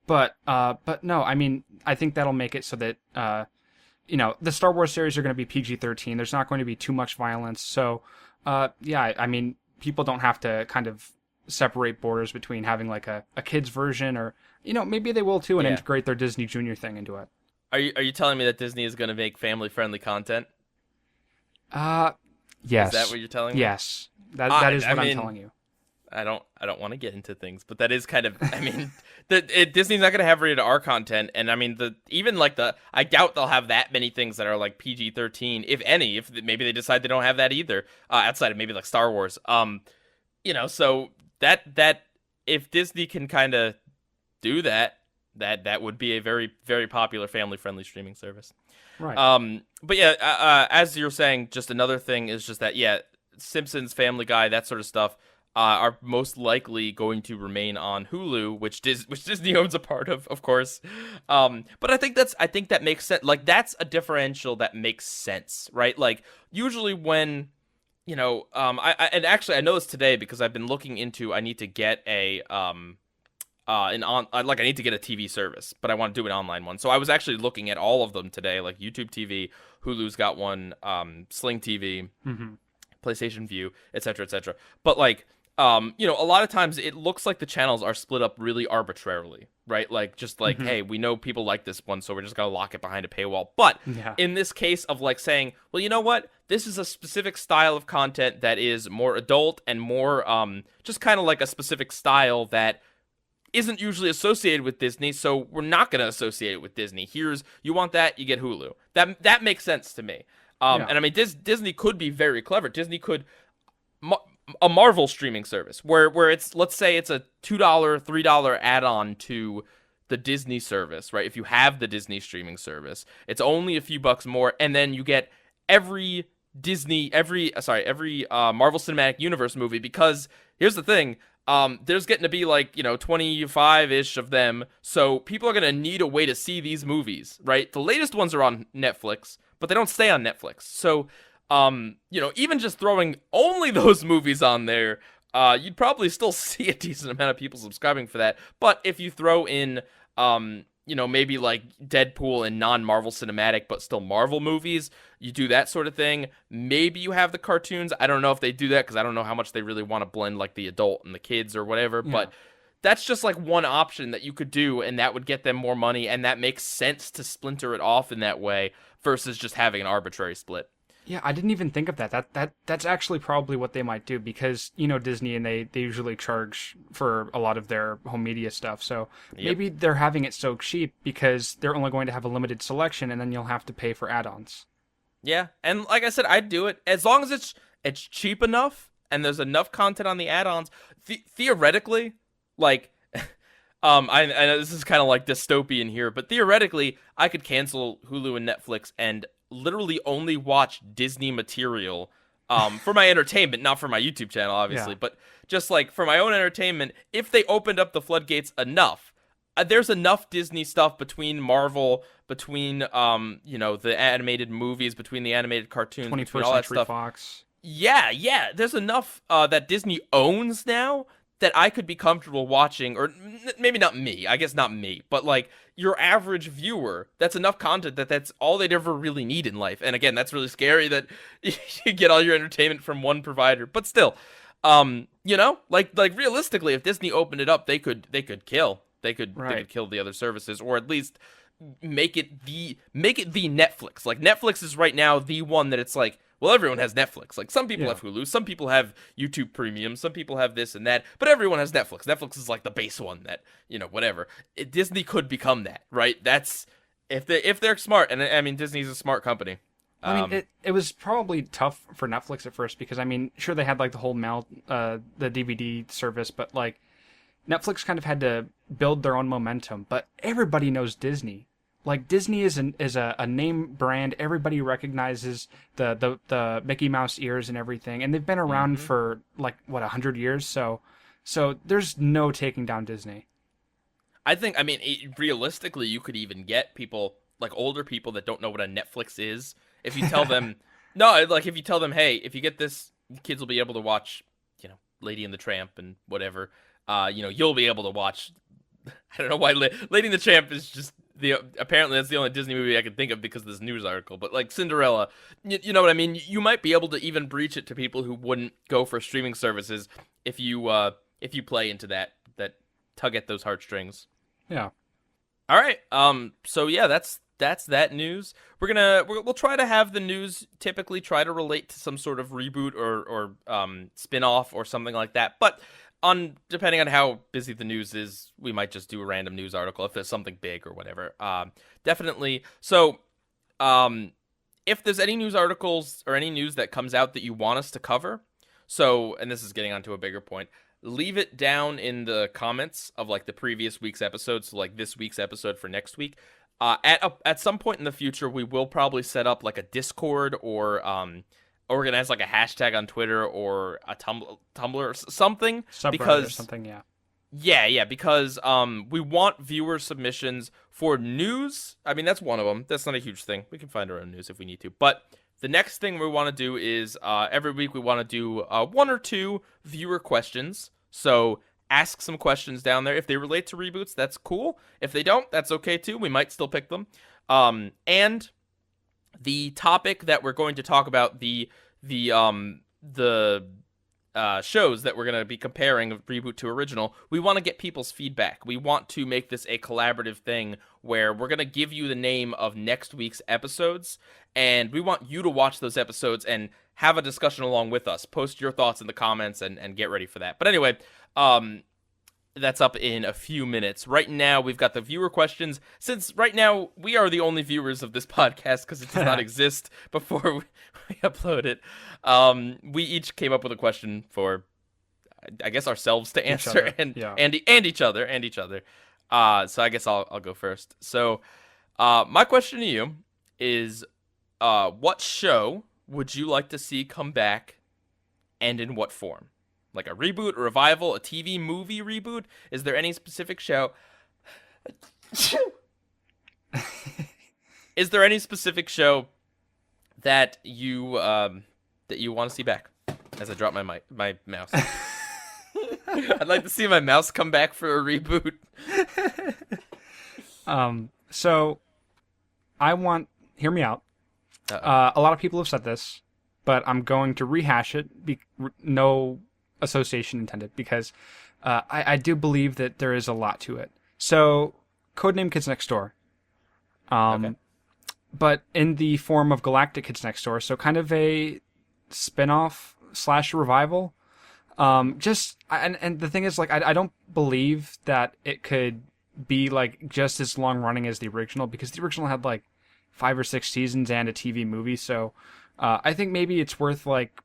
But no, I mean, I think that'll make it so that the Star Wars series are going to be PG-13. There's not going to be too much violence. So yeah, I mean, people don't have to kind of separate borders between having like a kids version, or maybe they will too, and integrate their Disney Junior thing into it. Are you telling me that Disney is going to make family friendly content? Yes. Is that what you're telling me? Yes. That is what I'm telling you. I don't want to get into things, but that is kind of, I mean, Disney's not going to have rated R content, and I mean, I doubt they'll have that many things that are like PG-13, if any. If maybe they decide they don't have that either, outside of maybe like Star Wars. So that if Disney can kind of do that would be a very, very popular family-friendly streaming service. Right. But yeah, as you're saying, just another thing is just that, yeah, Simpsons, Family Guy, that sort of stuff are most likely going to remain on Hulu, which Disney owns a part of course. But I think that makes sense. Like, that's a differential that makes sense, right? Like, usually when and actually I know this today because I've been looking into, I need to get I need to get a TV service, but I want to do an online one. So I was actually looking at all of them today, like YouTube TV, Hulu's got one, Sling TV, PlayStation View, etc., etc. But like, a lot of times it looks like the channels are split up really arbitrarily, right? Like, just like, hey, we know people like this one, so we're just gonna lock it behind a paywall. But in this case of like saying, well, you know what? This is a specific style of content that is more adult and more just kind of like a specific style that isn't usually associated with Disney, so we're not going to associate it with Disney. You want that, you get Hulu. That makes sense to me. And I mean, Disney could be very clever. Disney could, a Marvel streaming service where it's, let's say it's a $2, $3 add-on to the Disney service, right? If you have the Disney streaming service, it's only a few bucks more, and then you get every every Marvel Cinematic Universe movie, because here's the thing, there's getting to be like, 25-ish of them, so people are gonna need a way to see these movies, right? The latest ones are on Netflix, but they don't stay on Netflix. So, even just throwing only those movies on there, you'd probably still see a decent amount of people subscribing for that. But if you throw in, maybe like Deadpool and non-Marvel cinematic, but still Marvel movies, you do that sort of thing. Maybe you have the cartoons. I don't know if they do that because I don't know how much they really want to blend like the adult and the kids or whatever. Yeah. But that's just like one option that you could do, and that would get them more money, and that makes sense to splinter it off in that way versus just having an arbitrary split. Yeah, I didn't even think of that. That's actually probably what they might do, because Disney, and they usually charge for a lot of their home media stuff. So maybe they're having it so cheap because they're only going to have a limited selection, and then you'll have to pay for add-ons. Yeah, and like I said, I'd do it as long as it's cheap enough and there's enough content on the add-ons. Theoretically, like, I know this is kind of like dystopian here, but theoretically, I could cancel Hulu and Netflix and literally only watch Disney material for my entertainment, not for my YouTube channel, obviously, but just like for my own entertainment. If they opened up the floodgates enough, there's enough Disney stuff between Marvel, between the animated movies, between the animated cartoons, 21st between all that Century stuff. Fox. Yeah, there's enough that Disney owns now that I could be comfortable watching, or maybe not me, I guess not me, but like your average viewer, that's enough content that's all they'd ever really need in life. And again, that's really scary that you get all your entertainment from one provider, but still, like realistically, if Disney opened it up, they could kill. They could kill the other services, or at least make it the Netflix. Like, Netflix is right now the one that it's like, well, everyone has Netflix. Like, some people have Hulu, some people have YouTube Premium, some people have this and that, but everyone has Netflix. Netflix is like the base one that, whatever. Disney could become that, right? That's if they're smart, and I mean, Disney's a smart company. I mean, it was probably tough for Netflix at first because, I mean, sure, they had like the whole the DVD service, but like Netflix kind of had to build their own momentum. But everybody knows Disney. Like, Disney is a name brand. Everybody recognizes the Mickey Mouse ears and everything, and they've been around for like 100 years. So there's no taking down Disney. I think, I mean, realistically, you could even get people, like older people that don't know what a Netflix is. If you tell them, if you tell them, hey, if you get this, kids will be able to watch, Lady and the Tramp and whatever. You'll be able to watch. I don't know why Lady and the Tramp is just apparently that's the only Disney movie I can think of because of this news article. But like Cinderella, you know what I mean? You might be able to even breach it to people who wouldn't go for streaming services if you play into that tug at those heartstrings. Yeah. All right. So yeah, that's that news. We'll try to have the news typically try to relate to some sort of reboot or spin-off or something like that. But depending on how busy the news is, we might just do a random news article if there's something big or whatever. Definitely. So, if there's any news articles or any news that comes out that you want us to cover, and this is getting onto a bigger point, leave it down in the comments of like the previous week's episode, so like this week's episode for next week. At some point in the future, we will probably set up like a Discord or organize like a hashtag on Twitter or a Tumblr or something, because or something, yeah, because we want viewer submissions for news. I mean, that's one of them. That's not a huge thing. We can find our own news if we need to. But the next thing we want to do is every week we want to do 1 or 2 viewer questions. So ask some questions down there. If they relate to reboots, that's cool. If they don't, that's okay too. We might still pick them. And the topic that we're going to talk about, the shows that we're going to be comparing reboot to original, we want to get people's feedback. We want to make this a collaborative thing where we're going to give you the name of next week's episodes, and we want you to watch those episodes and have a discussion along with us. Post your thoughts in the comments and get ready for that. But anyway, that's up in a few minutes. Right now, we've got the viewer questions. Since right now we are the only viewers of this podcast because it does not exist before we upload it, we each came up with a question for, I guess, ourselves to answer, and each other. So I guess I'll go first. So, my question to you is, what show would you like to see come back, and in what form? Like a reboot, a revival, a TV movie reboot? Is there any specific show? Is there any specific show that you want to see back? As I drop my mouse. I'd like to see my mouse come back for a reboot. So hear me out. A lot of people have said this, but I'm going to rehash it. No association intended, because I do believe that there is a lot to it. So, Codename Kids Next Door. Okay. But in the form of Galactic Kids Next Door, so kind of a spin-off / revival. And the thing is, like, I don't believe that it could be like just as long running as the original, because the original had like 5 or 6 seasons and a TV movie. So I think maybe it's worth like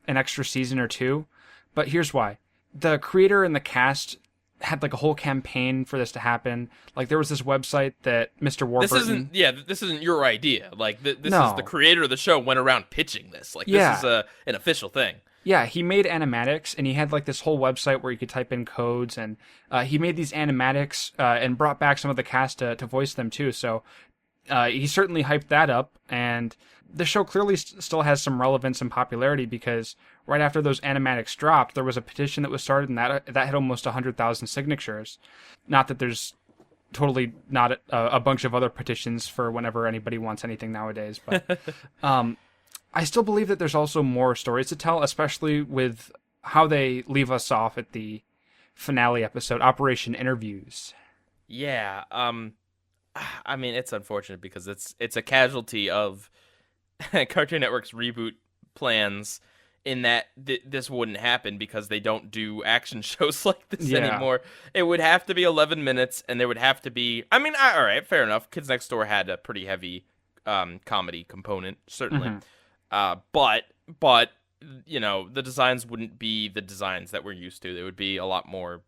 an extra season or 2. But here's why: the creator and the cast had like a whole campaign for this to happen. Like, there was this website that Mr. Warburton... This isn't your idea. Like, this is the creator of the show went around pitching this. Like, this is an official thing. Yeah, he made animatics, and he had like this whole website where you could type in codes, and he made these animatics and brought back some of the cast to voice them too. So he certainly hyped that up, and the show clearly still has some relevance and popularity, because right after those animatics dropped, there was a petition that was started, and that had almost 100,000 signatures. Not that there's totally not a bunch of other petitions for whenever anybody wants anything nowadays, but I still believe that there's also more stories to tell, especially with how they leave us off at the finale episode, Operation Interviews. Yeah, I mean, it's unfortunate because it's a casualty of Cartoon Network's reboot plans, in that this wouldn't happen because they don't do action shows like this anymore. It would have to be 11 minutes, and there would have to be... I mean, all right, fair enough. Kids Next Door had a pretty heavy comedy component, certainly. Mm-hmm. But you know, the designs wouldn't be the designs that we're used to. They would be a lot more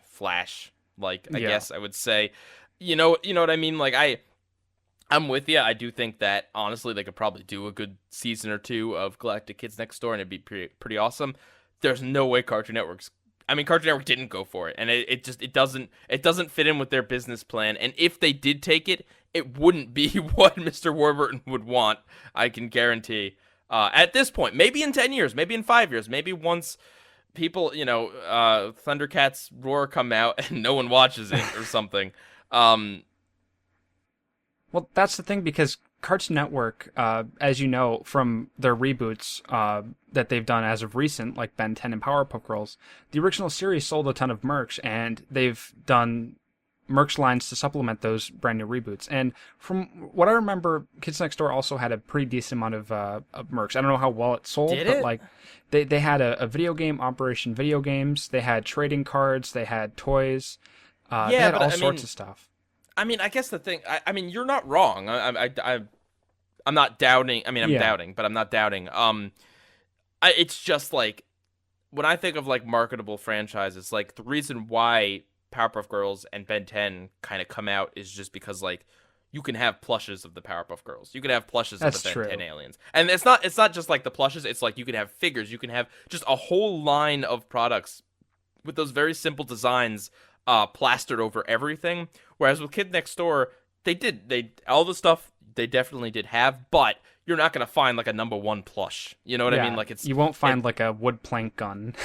Flash, like, I guess I would say. You know what I mean? Like, I'm with you. I do think that, honestly, they could probably do a good season or 2 of Galactic Kids Next Door, and it'd be pretty awesome. There's no way Cartoon Network didn't go for it, and it doesn't fit in with their business plan. And if they did take it, it wouldn't be what Mr. Warburton would want, I can guarantee. At this point, maybe in 10 years, maybe in 5 years, maybe once people, Thundercats Roar come out and no one watches it or something. Well, that's the thing, because Cartoon Network, as you know from their reboots that they've done as of recent, like Ben 10 and Powerpuff Girls, the original series sold a ton of merch, and they've done merch lines to supplement those brand new reboots. And from what I remember, Kids Next Door also had a pretty decent amount of merch. I don't know how well it sold, but like they had a video game, Operation Video Games. They had trading cards. They had toys. They had all sorts of stuff. I mean, I guess the thing... I mean, you're not wrong. I'm not doubting... I mean, I'm doubting, but I'm not doubting. It's just, like, when I think of, like, marketable franchises, like, the reason why Powerpuff Girls and Ben 10 kind of come out is just because, like, you can have plushes of the Powerpuff Girls. You can have plushes of the Ben 10 aliens. And it's not just, like, the plushes. It's, like, you can have figures. You can have just a whole line of products with those very simple designs plastered over everything. Whereas with Kid Next Door, all the stuff they definitely did have, but you're not gonna find like a #1 plush. You know what I mean? Like, you won't find like a wood plank gun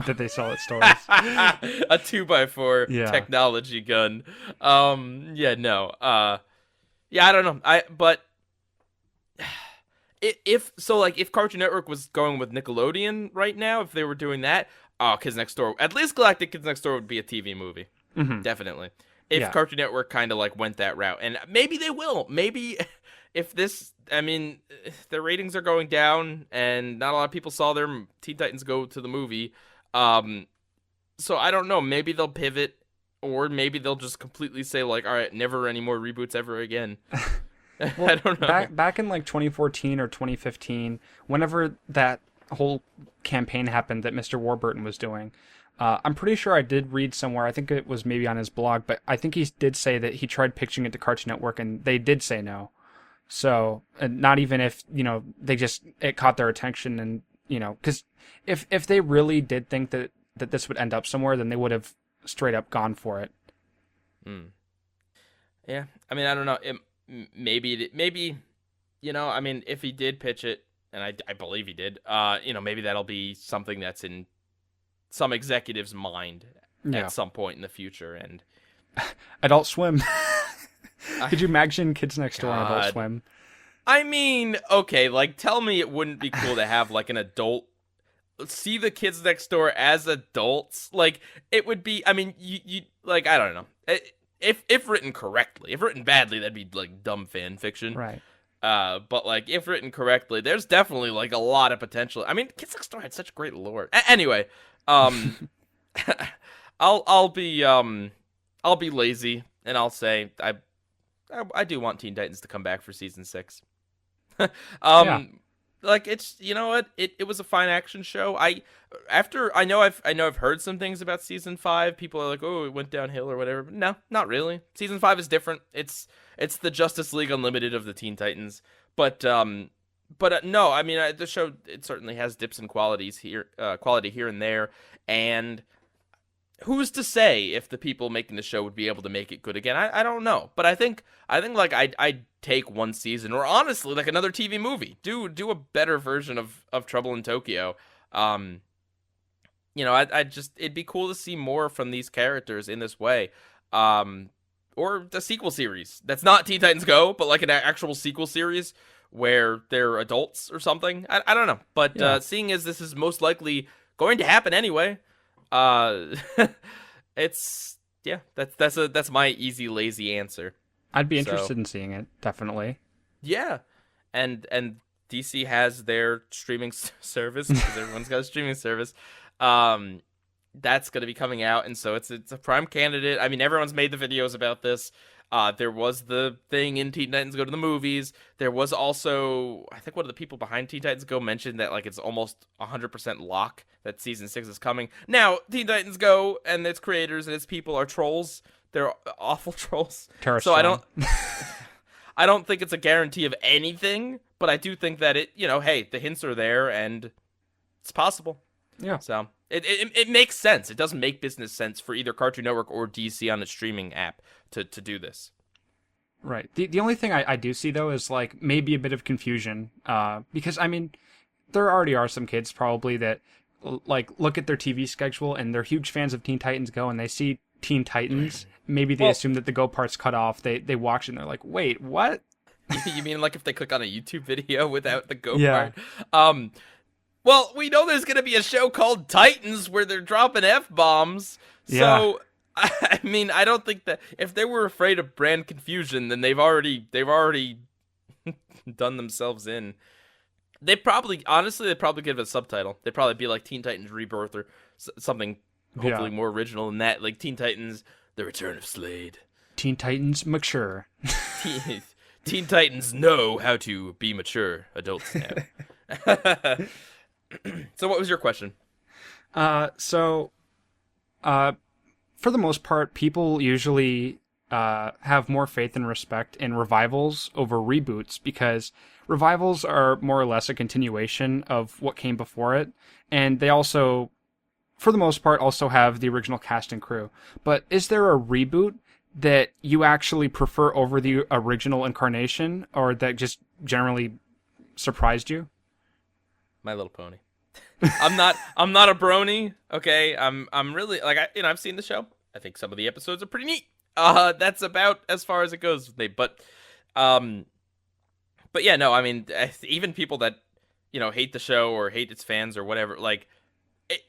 that they sell at stores. A 2x4 technology gun. I don't know. If Cartoon Network was going with Nickelodeon right now, if they were doing that, Kids Next Door, at least Galactic Kids Next Door would be a TV movie. Mm-hmm. Definitely. If Cartoon Network kind of like went that route. And maybe they will. Maybe if their ratings are going down and not a lot of people saw their Teen Titans go to the movie. So I don't know. Maybe they'll pivot, or maybe they'll just completely say like, all right, never any more reboots ever again. I Well, don't know. back in like 2014 or 2015, whenever that whole campaign happened that Mr. Warburton was doing, I'm pretty sure I did read somewhere. I think it was maybe on his blog, but I think he did say that he tried pitching it to Cartoon Network and they did say no. So, not even if they just it caught their attention and because if they really did think that this would end up somewhere, then they would have straight up gone for it. Hmm. Yeah, I mean, I don't know. Maybe, I mean, if he did pitch it, and I believe he did, maybe that'll be something that's in some executive's mind Yeah, at some point in the future. And Adult Swim. I, Could you imagine Kids Next Door on Adult God, Swim? I mean, okay, like, tell me it wouldn't be cool to have like an adult see the kids next door as adults. Like, it would be. I mean, you like, I don't know. If written correctly, if written badly, that'd be like dumb fan fiction. Right. But like if written correctly, there's definitely like a lot of potential. I mean, Kids Next Door had such great lore. Anyway, um, I'll be lazy and I'll say I do want Teen Titans to come back for season 6. Yeah. Like it's what it was a fine action show. I know I've heard some things about season 5. People are like, oh, it went downhill or whatever. But no, not really. Season 5 is different. It's the Justice League Unlimited of the Teen Titans. But no, I mean the show, it certainly has dips and quality here and there, and who's to say if the people making the show would be able to make it good again? I don't know, but I think like I'd take one season, or honestly like another TV movie. Do a better version of Trouble in Tokyo. Um, I just it'd be cool to see more from these characters in this way. Or the sequel series that's not Teen Titans Go, but like an actual sequel series where they're adults or something. I don't know, but Yeah. seeing as this is most likely going to happen anyway. Uh, it's yeah. That's my easy lazy answer. I'd be So interested in seeing it, definitely. yeah, and DC has their streaming service because everyone's got a streaming service. Um, that's gonna be coming out, and so it's a prime candidate. I mean, everyone's made the videos about this. There was the thing in Teen Titans Go to the movies. There was also, I think one of the people behind Teen Titans Go mentioned that like it's almost 100% lock that season 6 is coming. Now, Teen Titans Go and its creators and its people are trolls. They're awful trolls. Tara So I Strong. don't I don't think it's a guarantee of anything, but I do think that hey, the hints are there and it's possible. Yeah. So it makes sense. It doesn't make business sense for either Cartoon Network or DC on its streaming app to do this. Right. The only thing I do see though is like maybe a bit of confusion. Because I mean, there already are some kids probably that like look at their TV schedule and they're huge fans of Teen Titans Go and they see Teen Titans. Maybe they Well, assume that the Go part's cut off. They watch it and they're like, wait, what? you mean like if they click on a YouTube video without the go Yeah. part? Well, we know there's gonna be a show called Titans where they're dropping f-bombs. Yeah. So I mean, I don't think that if they were afraid of brand confusion, then they've already done themselves in. They'd probably give it a subtitle. They'd probably be like Teen Titans Rebirth or something hopefully Yeah. more original than that, like Teen Titans: The Return of Slade. Teen Titans mature. Teen, Teen Titans know how to be mature adults now. So what was your question? So for the most part, people usually have more faith and respect in revivals over reboots because revivals are more or less a continuation of what came before it, and they also, for the most part, also have the original cast and crew. But is there a reboot that you actually prefer over the original incarnation, or that just generally surprised you? My Little Pony. I'm not a brony, okay? I'm really like I've seen the show. I think some of the episodes are pretty neat. That's about as far as it goes with me. But yeah, no, I mean, even people that hate the show or hate its fans or whatever, like, it,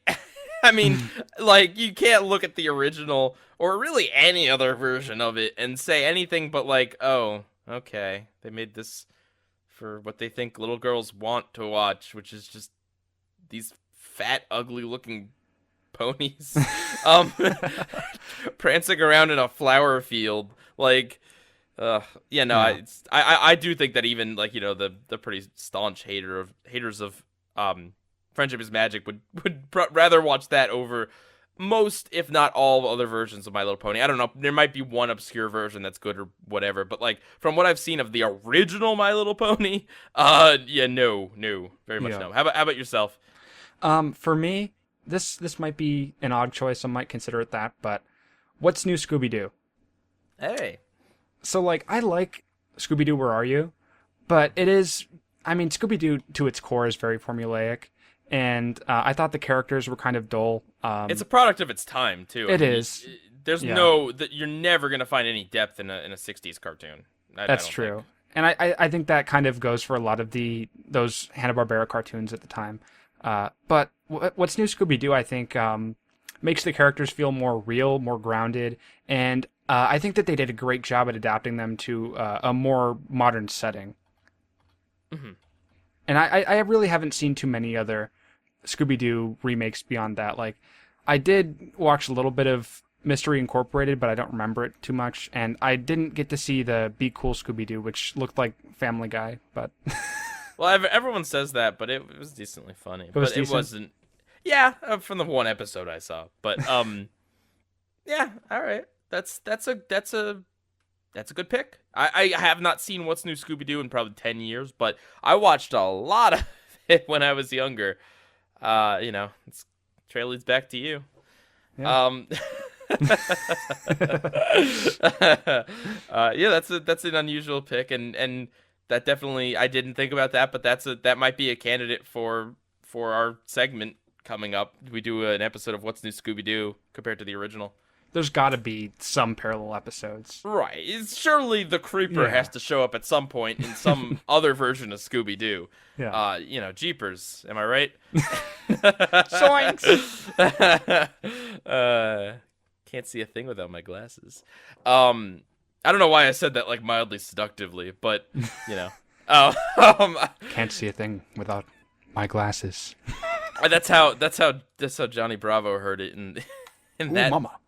I mean, like you can't look at the original or really any other version of it and say anything but like, oh, okay, they made this for what they think little girls want to watch, which is just these fat, ugly-looking Ponies, um, prancing around in a flower field. Like, yeah, no, Yeah. I do think that even like the pretty staunch haters of Friendship is Magic would rather watch that over most, if not all, other versions of My Little Pony. I don't know. There might be one obscure version that's good or whatever, but like from what I've seen of the original My Little Pony, yeah, no, very much Yeah. no. How about yourself? For me, this might be an odd choice. I might consider it that, but what's new Scooby-Doo? Hey, So, like, I like Scooby-Doo, Where Are You? But it is, I mean, Scooby-Doo to its core is very formulaic, and I thought the characters were kind of dull. it's a product of its time too. It is. There's Yeah. that you're never gonna find any depth in a '60s cartoon. I That's don't true. think. And I think that kind of goes for a lot of those Hanna-Barbera cartoons at the time. But what's new Scooby-Doo, I think, makes the characters feel more real, more grounded, and I think that they did a great job at adapting them to a more modern setting. Mhm. And I really haven't seen too many other Scooby-Doo remakes beyond that. Like, I did watch a little bit of Mystery Incorporated, but I don't remember it too much. And I didn't get to see the Be Cool Scooby-Doo, which looked like Family Guy, but Well, everyone says that, but it was decently funny. was But decent? it wasn't. Yeah, from the one episode I saw. But yeah, all right. That's a good pick. I have not seen What's New Scooby-Doo in probably 10 years, but I watched a lot of it when I was younger. It's trail leads back to you. Yeah. Yeah, that's an unusual pick, and that definitely I didn't think about that, but that might be a candidate for our segment coming up. We do an episode of What's New Scooby-Doo compared to the original. there's got to be some parallel episodes. Right. Surely the Creeper Yeah. has to show up at some point in some other version of Scooby-Doo. Yeah. Jeepers. Am I right? Zoinks! Can't see a thing without my glasses. I don't know why I said that like mildly seductively, but Oh, Can't see a thing without my glasses. that's how Johnny Bravo heard it in Ooh, that. mama.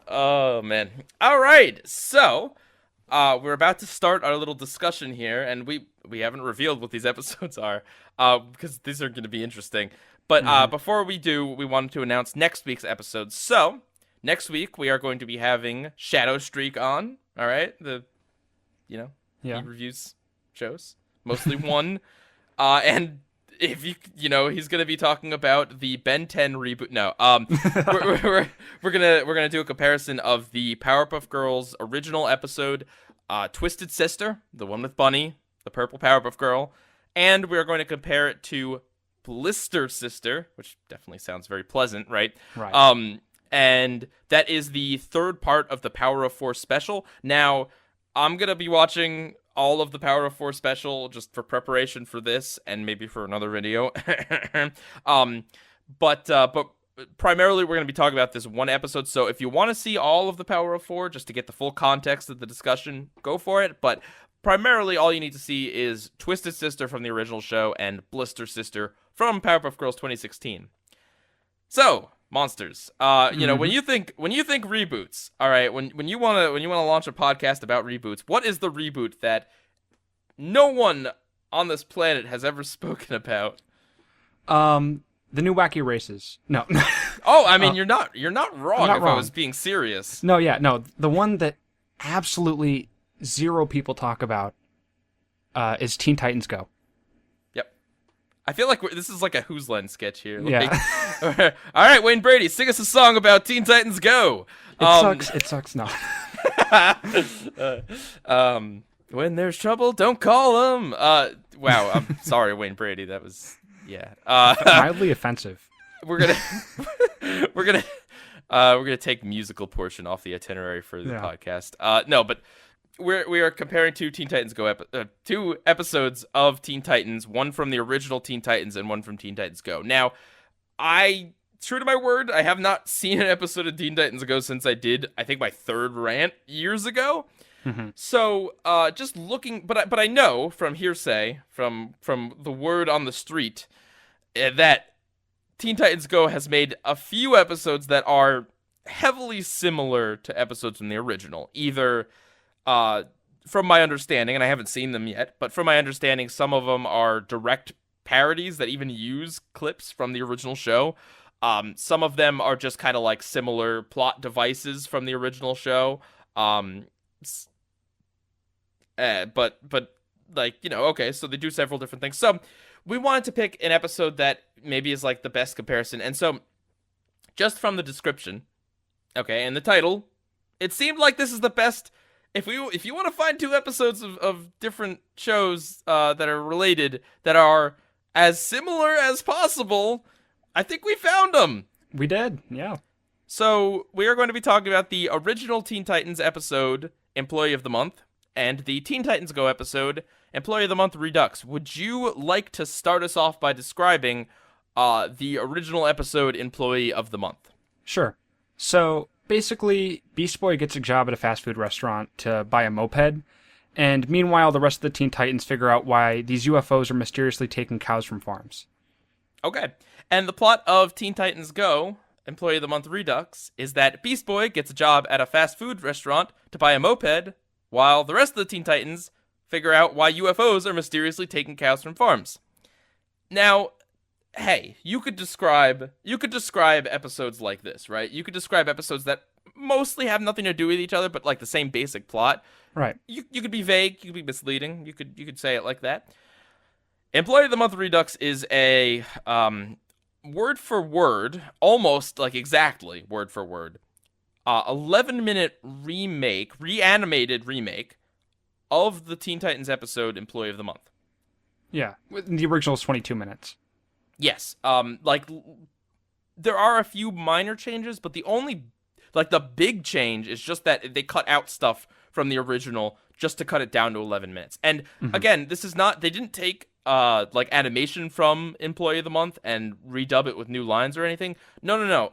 Oh man. All right. So, we're about to start our little discussion here, and we haven't revealed what these episodes are, because these are going to be interesting. But before we do, we wanted to announce next week's episodes. So, next week we are going to be having Shadow Streak on. All right, Yeah. he reviews shows, mostly one, and if he's gonna be talking about the Ben 10 reboot. No, we're gonna do a comparison of the Powerpuff Girls original episode, Twisted Sister, the one with Bunny, the purple Powerpuff Girl, and we're going to compare it to Blister Sister, which definitely sounds very pleasant, right? Right. And that is the third part of the Power of Four special. Now, I'm gonna be watching all of the Power of Four special just for preparation for this and maybe for another video. But primarily we're gonna be talking about this one episode. So if you want to see all of the Power of Four just to get the full context of the discussion, go for it. But primarily all you need to see is Twisted Sister from the original show and Blister Sister from Powerpuff Girls 2016. So, monsters. When you think reboots, all right, when you want to launch a podcast about reboots, what is the reboot that no one on this planet has ever spoken about? The new Wacky Races. No. Oh, I mean, you're not wrong not if wrong. I was being serious. No, yeah, no. The one that absolutely zero people talk about is Teen Titans Go. Yep. I feel like this is like a Who's Line sketch here. Like, Yeah. all right, Wayne Brady, sing us a song about Teen Titans Go. It sucks. No. When there's trouble, don't call them. Wow, I'm sorry, Wayne Brady. That was Mildly offensive. we're gonna take musical portion off the itinerary for the Yeah. podcast. No, but we are comparing two Teen Titans Go two episodes of Teen Titans, one from the original Teen Titans and one from Teen Titans Go. Now, true to my word, I have not seen an episode of Teen Titans Go since I did, I think, my third rant years ago. Mhm. So, just looking, but I know from hearsay, from the word on the street, that Teen Titans Go has made a few episodes that are heavily similar to episodes from the original. Either, from my understanding, and I haven't seen them yet, but from my understanding, some of them are direct parodies that even use clips from the original show. Some of them are just kind of like similar plot devices from the original show. But like, okay, so they do several different things. So we wanted to pick an episode that maybe is like the best comparison. And so just from the description, okay, and the title, it seemed like this is the best. If you want to find two episodes of different shows that are related, that are as similar as possible, I think we found them. We did, yeah. So we are going to be talking about the original Teen Titans episode, Employee of the Month, and the Teen Titans Go episode, Employee of the Month Redux. Would you like to start us off by describing the original episode, Employee of the Month? Sure. So basically, Beast Boy gets a job at a fast food restaurant to buy a moped, and meanwhile, the rest of the Teen Titans figure out why these UFOs are mysteriously taking cows from farms. Okay. And the plot of Teen Titans Go, Employee of the Month Redux, is that Beast Boy gets a job at a fast food restaurant to buy a moped, while the rest of the Teen Titans figure out why UFOs are mysteriously taking cows from farms. Now, hey, you could describe episodes like this, right? You could describe episodes that mostly have nothing to do with each other, but like the same basic plot. Right. You could be vague, you could be misleading, you could say it like that. Employee of the Month Redux is a word for word, almost like exactly word for word, 11-minute reanimated remake of the Teen Titans episode Employee of the Month. Yeah, the original is 22 minutes. Yes, there are a few minor changes, but the big change is just that they cut out stuff from the original just to cut it down to 11 minutes. And again, they didn't take animation from Employee of the Month and redub it with new lines or anything. No.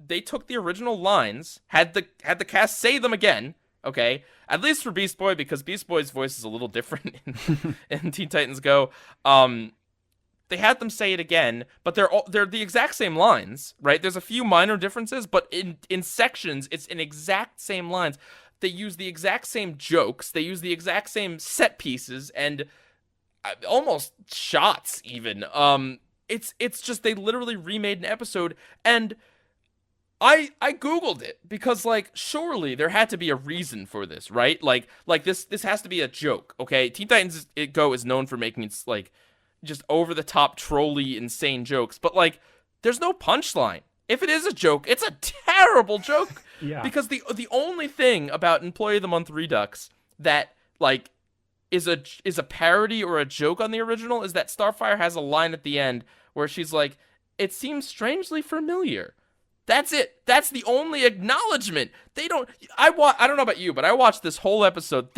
They took the original lines, had the cast say them again. Okay, at least for Beast Boy, because Beast Boy's voice is a little different in Teen Titans Go. They had them say it again, but they're the exact same lines, right? There's a few minor differences, but in sections, it's in exact same lines. They use the exact same jokes. They use the exact same set pieces and almost shots even. It's just they literally remade an episode, and I googled it because like surely there had to be a reason for this, right? Like this has to be a joke, okay? Teen Titans Go is known for making its like just over the top trolly insane jokes, but like there's no punchline. If it is a joke, it's a terrible joke. Yeah. Because the only thing about Employee of the Month Redux that like is a parody or a joke on the original is that Starfire has a line at the end where she's like, "It seems strangely familiar." That's it. That's the only acknowledgement. I don't know about you, but I watched this whole episode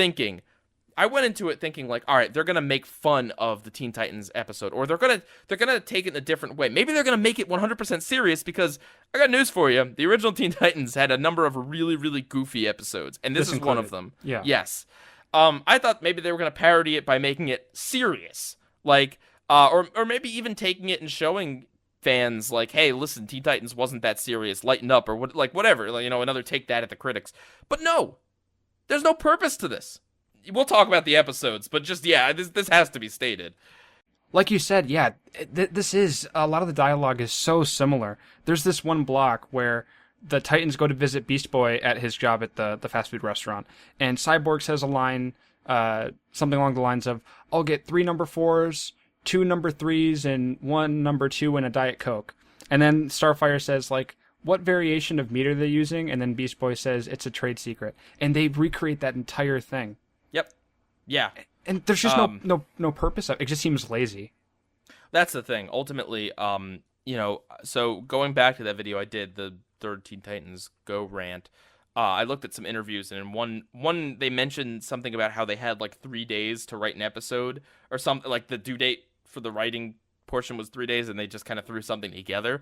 I went into it thinking like, all right, they're gonna make fun of the Teen Titans episode, or they're gonna take it in a different way. Maybe they're gonna make it 100% serious, because I got news for you. The original Teen Titans had a number of really, really goofy episodes, and this is one of them. Yeah. Yes. I thought maybe they were gonna parody it by making it serious, like, or maybe even taking it and showing fans like, hey, listen, Teen Titans wasn't that serious. Lighten up, or whatever. Like, another take that at the critics. But no, there's no purpose to this. We'll talk about the episodes, but just, yeah, this has to be stated. Like you said, yeah, this is, a lot of the dialogue is so similar. There's this one block where the Titans go to visit Beast Boy at his job at the fast food restaurant, and Cyborg says a line, something along the lines of, "I'll get 3 number 4s, 2 number 3s, and 1 number 2 and a Diet Coke." And then Starfire says, like, "What variation of meat are they using?" And then Beast Boy says, "It's a trade secret." And they recreate that entire thing. Yep. Yeah. And there's just no purpose. It just seems lazy. That's the thing. Ultimately, so going back to that video I did, the third Teen Titans Go rant, I looked at some interviews, and in one they mentioned something about how they had like 3 days to write an episode, or something, like the due date for the writing portion was 3 days, and they just kind of threw something together.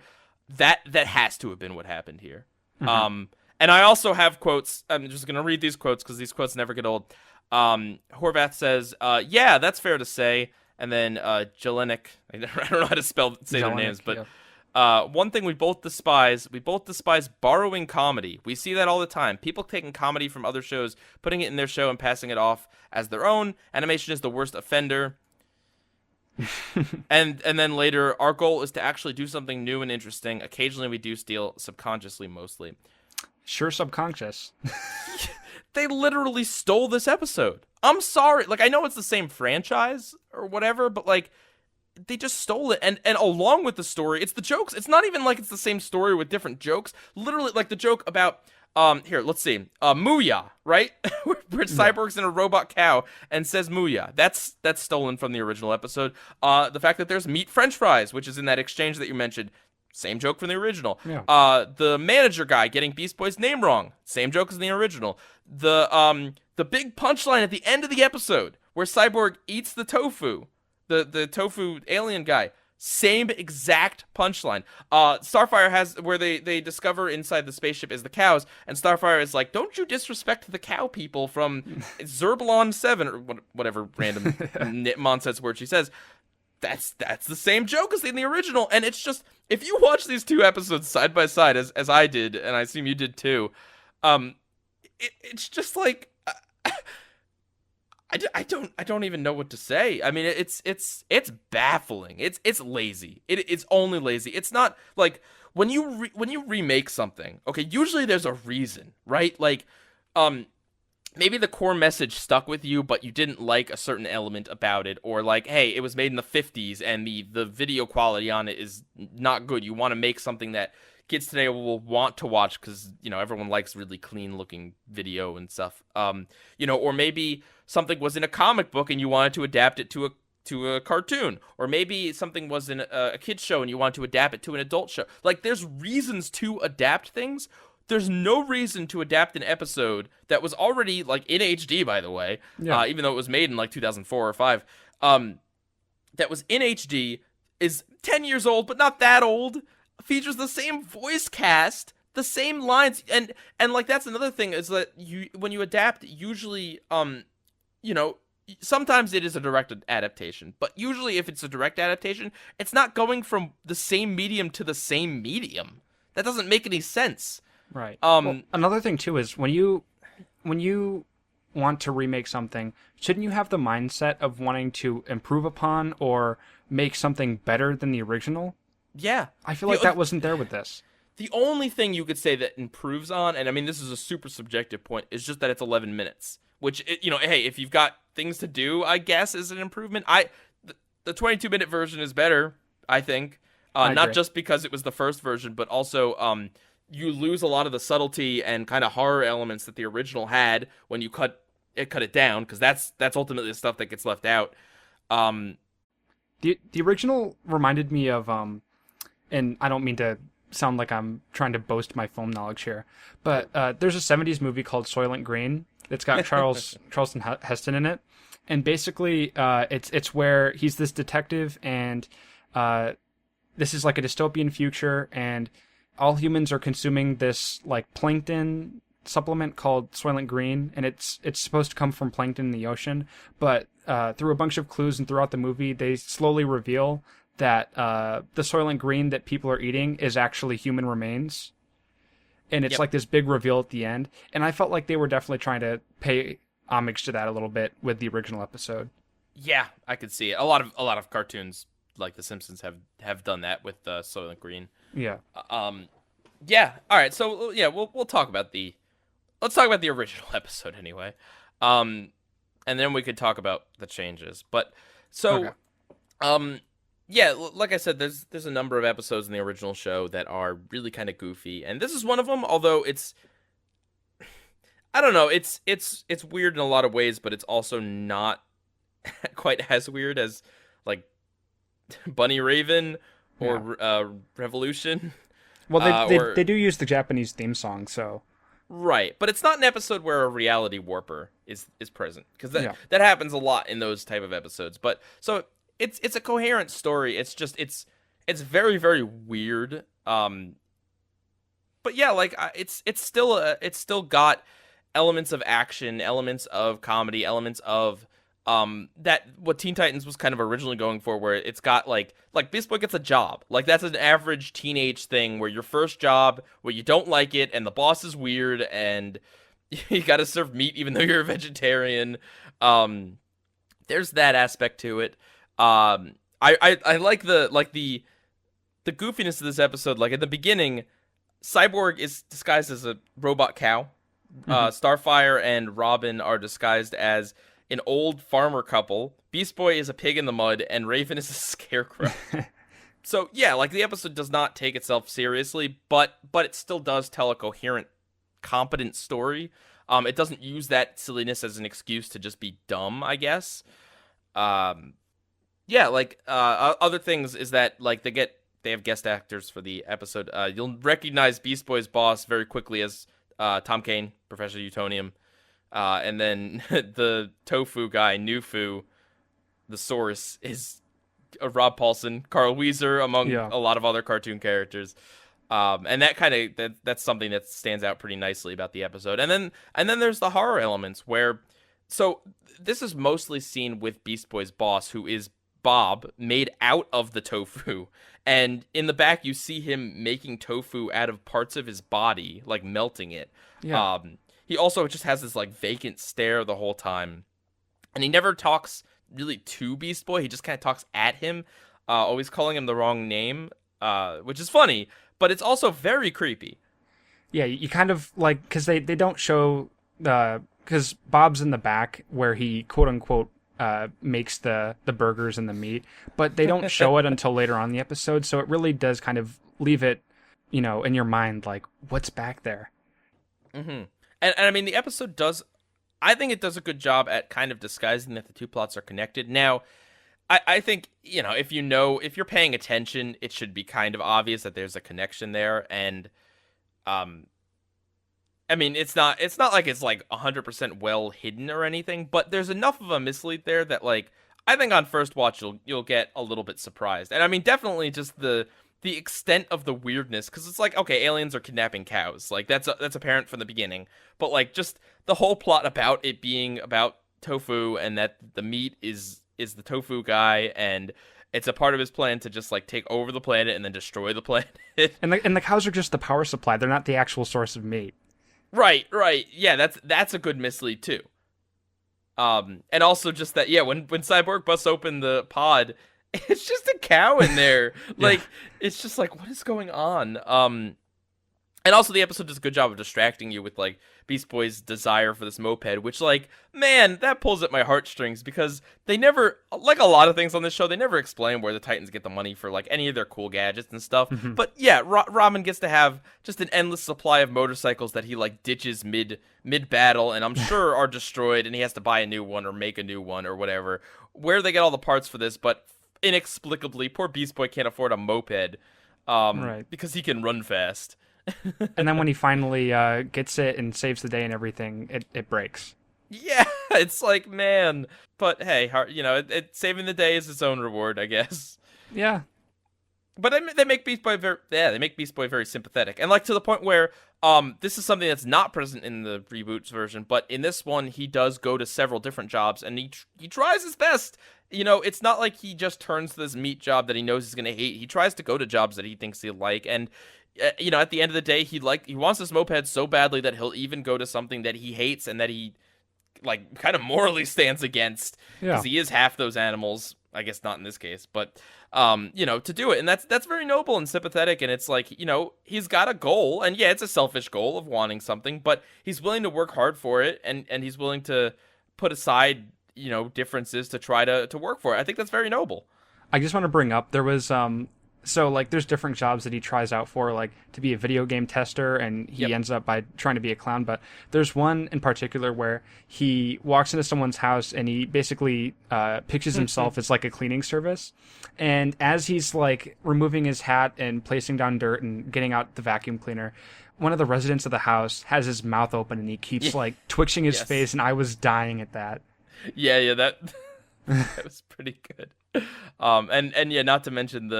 That has to have been what happened here. Mm-hmm. And I also have quotes. I'm just gonna read these quotes because these quotes never get old. Horvath says, "Yeah, that's fair to say." And then Jelinek, I don't know how to say their names, but One thing we both despise borrowing comedy. We see that all the time. People taking comedy from other shows, putting it in their show and passing it off as their own. Animation is the worst offender. and then later, our goal is to actually do something new and interesting. Occasionally we do steal, subconsciously mostly. Sure, subconscious. They literally stole this episode. I'm sorry. Like, I know it's the same franchise or whatever, but like, they just stole it. And along with the story, it's the jokes. It's not even like it's the same story with different jokes. Literally, like the joke about here, let's see. Mooyah, right? Where Cyborg's in a robot cow and says Mooyah. That's stolen from the original episode. The fact that there's meat French fries, which is in that exchange that you mentioned, same joke from the original. Yeah. The manager guy getting Beast Boy's name wrong, same joke as in the original. The big punchline at the end of the episode where Cyborg eats the tofu, the tofu alien guy, same exact punchline. Starfire has where they discover inside the spaceship is the cows, and Starfire is like, "Don't you disrespect the cow people from Zerbalon 7 or whatever random nonsense word she says." That's the same joke as in the original, and it's just, if you watch these two episodes side by side as I did, and I assume you did too, it's just like I don't even know what to say. I mean, it's baffling. It's lazy. It's only lazy. It's not like when you remake something. Okay, usually there's a reason, right? Like, maybe the core message stuck with you, but you didn't like a certain element about it, or like, hey, it was made in the 50s and the video quality on it is not good. You want to make something that kids today will want to watch because, you know, everyone likes really clean looking video and stuff. You know, or maybe something was in a comic book and you wanted to adapt it to a cartoon, or maybe something was in a kid's show and you want to adapt it to an adult show. Like, there's reasons to adapt things. There's no reason to adapt an episode that was already, like, in HD, by the way, even though it was made in, like, 2004 or 5, that was in HD, is 10 years old, but not that old, features the same voice cast, the same lines, and like, that's another thing, is that when you adapt, usually, you know, sometimes it is a direct adaptation, but usually if it's a direct adaptation, it's not going from the same medium to the same medium. That doesn't make any sense. Right. Well, another thing too is when you want to remake something, shouldn't you have the mindset of wanting to improve upon or make something better than the original? Yeah. I feel like that wasn't there with this. The only thing you could say that improves on, and I mean, this is a super subjective point, is just that it's 11 minutes, which, you know, hey, if you've got things to do, I guess is an improvement. The 22-minute version is better, I think. Not just because it was the first version, but also, you lose a lot of the subtlety and kind of horror elements that the original had when you cut it down, because that's ultimately the stuff that gets left out. The original reminded me of and I don't mean to sound like I'm trying to boast my film knowledge here, but there's a 70s movie called Soylent Green. It's got Charlton Heston in it, and basically it's where he's this detective, and this is like a dystopian future, and all humans are consuming this like plankton supplement called Soylent Green, and it's supposed to come from plankton in the ocean, but through a bunch of clues and throughout the movie, they slowly reveal that the Soylent Green that people are eating is actually human remains, and it's like this big reveal at the end, and I felt like they were definitely trying to pay homage to that a little bit with the original episode. Yeah, I could see it. A lot of cartoons like The Simpsons have done that with Soylent Green. Yeah. Yeah. All right. So yeah, we'll talk about let's talk about the original episode anyway, and then we could talk about the changes. But so, okay. Yeah, like I said, there's a number of episodes in the original show that are really kind of goofy, and this is one of them. Although I don't know, it's weird in a lot of ways, but it's also not quite as weird as like Bunny Raven or Revolution. Well, they do use the Japanese theme song, so right, but it's not an episode where a reality warper is present, because that happens a lot in those type of episodes. But so it's a coherent story. It's just it's very, very weird. But yeah, like it's still got elements of action, elements of comedy, elements of that what Teen Titans was kind of originally going for, where it's got like Beast Boy gets a job. Like that's an average teenage thing where your first job, where you don't like it, and the boss is weird, and you got to serve meat even though you're a vegetarian. There's that aspect to it. I like the goofiness of this episode. Like at the beginning, Cyborg is disguised as a robot cow. Starfire and Robin are disguised as an old farmer couple. Beast Boy is a pig in the mud, and Raven is a scarecrow. So yeah, like the episode does not take itself seriously, but it still does tell a coherent, competent story. It doesn't use that silliness as an excuse to just be dumb, I guess. Yeah, like other things is that like they have guest actors for the episode. You'll recognize Beast Boy's boss very quickly as Tom Kane, Professor Utonium. And then the tofu guy, Nufu, the source, is Rob Paulson, Carl Weezer, among a lot of other cartoon characters. And that that's something that stands out pretty nicely about the episode. And then there's the horror elements where, so this is mostly seen with Beast Boy's boss, who is Bob, made out of the tofu. And in the back, you see him making tofu out of parts of his body, like melting it. Yeah. He also just has this like vacant stare the whole time, and he never talks really to Beast Boy. He just kind of talks at him, always calling him the wrong name, which is funny, but it's also very creepy. Yeah, you kind of like, because they don't show because Bob's in the back where he quote unquote makes the burgers and the meat, but they don't show it until later on in the episode, so it really does kind of leave it, in your mind, like what's back there. Mm-hmm. And I mean, the episode I think it does a good job at kind of disguising that the two plots are connected. Now, I think, if you're paying attention, it should be kind of obvious that there's a connection there. And, I mean, it's not like it's like 100% well hidden or anything, but there's enough of a mislead there that like, I think on first watch, you'll get a little bit surprised. And I mean, definitely just the extent of the weirdness, because it's like, okay, aliens are kidnapping cows, like that's apparent from the beginning, but like just the whole plot about it being about tofu and that the meat is the tofu guy, and it's a part of his plan to just like take over the planet and then destroy the planet. and the cows are just the power supply; they're not the actual source of meat. Right. Yeah, that's a good mislead too. And also just that, yeah, when Cyborg busts open the pod, it's just a cow in there. Like, it's just like, what is going on? And also the episode does a good job of distracting you with, like, Beast Boy's desire for this moped, which, like, man, that pulls at my heartstrings, because they never, like a lot of things on this show, they never explain where the Titans get the money for, like, any of their cool gadgets and stuff. Mm-hmm. But, yeah, Robin gets to have just an endless supply of motorcycles that he, like, ditches mid-battle, and I'm sure are destroyed, and he has to buy a new one or make a new one or whatever. Where they get all the parts for this, but inexplicably, poor Beast Boy can't afford a moped, because he can run fast. And then when he finally gets it and saves the day and everything, it breaks. Yeah, it's like, man. But hey, saving the day is its own reward, I guess. Yeah. But they make Beast Boy very sympathetic, and like to the point where this is something that's not present in the reboots version, but in this one he does go to several different jobs, and he tries his best. It's not like he just turns to this meat job that he knows he's gonna hate. He tries to go to jobs that he thinks he'll like, and at the end of the day, he wants this moped so badly that he'll even go to something that he hates and that he like kind of morally stands against, because he is half those animals. I guess not in this case, but to do it, and that's very noble and sympathetic. And it's like, he's got a goal, and yeah, it's a selfish goal of wanting something, but he's willing to work hard for it, and he's willing to put aside differences to try to work for it. I think that's very noble. I just want to bring up, there was so like there's different jobs that he tries out for, like to be a video game tester, and he ends up by trying to be a clown. But there's one in particular where he walks into someone's house and he basically pictures himself as like a cleaning service. And as he's like removing his hat and placing down dirt and getting out the vacuum cleaner, one of the residents of the house has his mouth open and he keeps like twitching his face, and I was dying at that. Yeah, that that was pretty good. And yeah, not to mention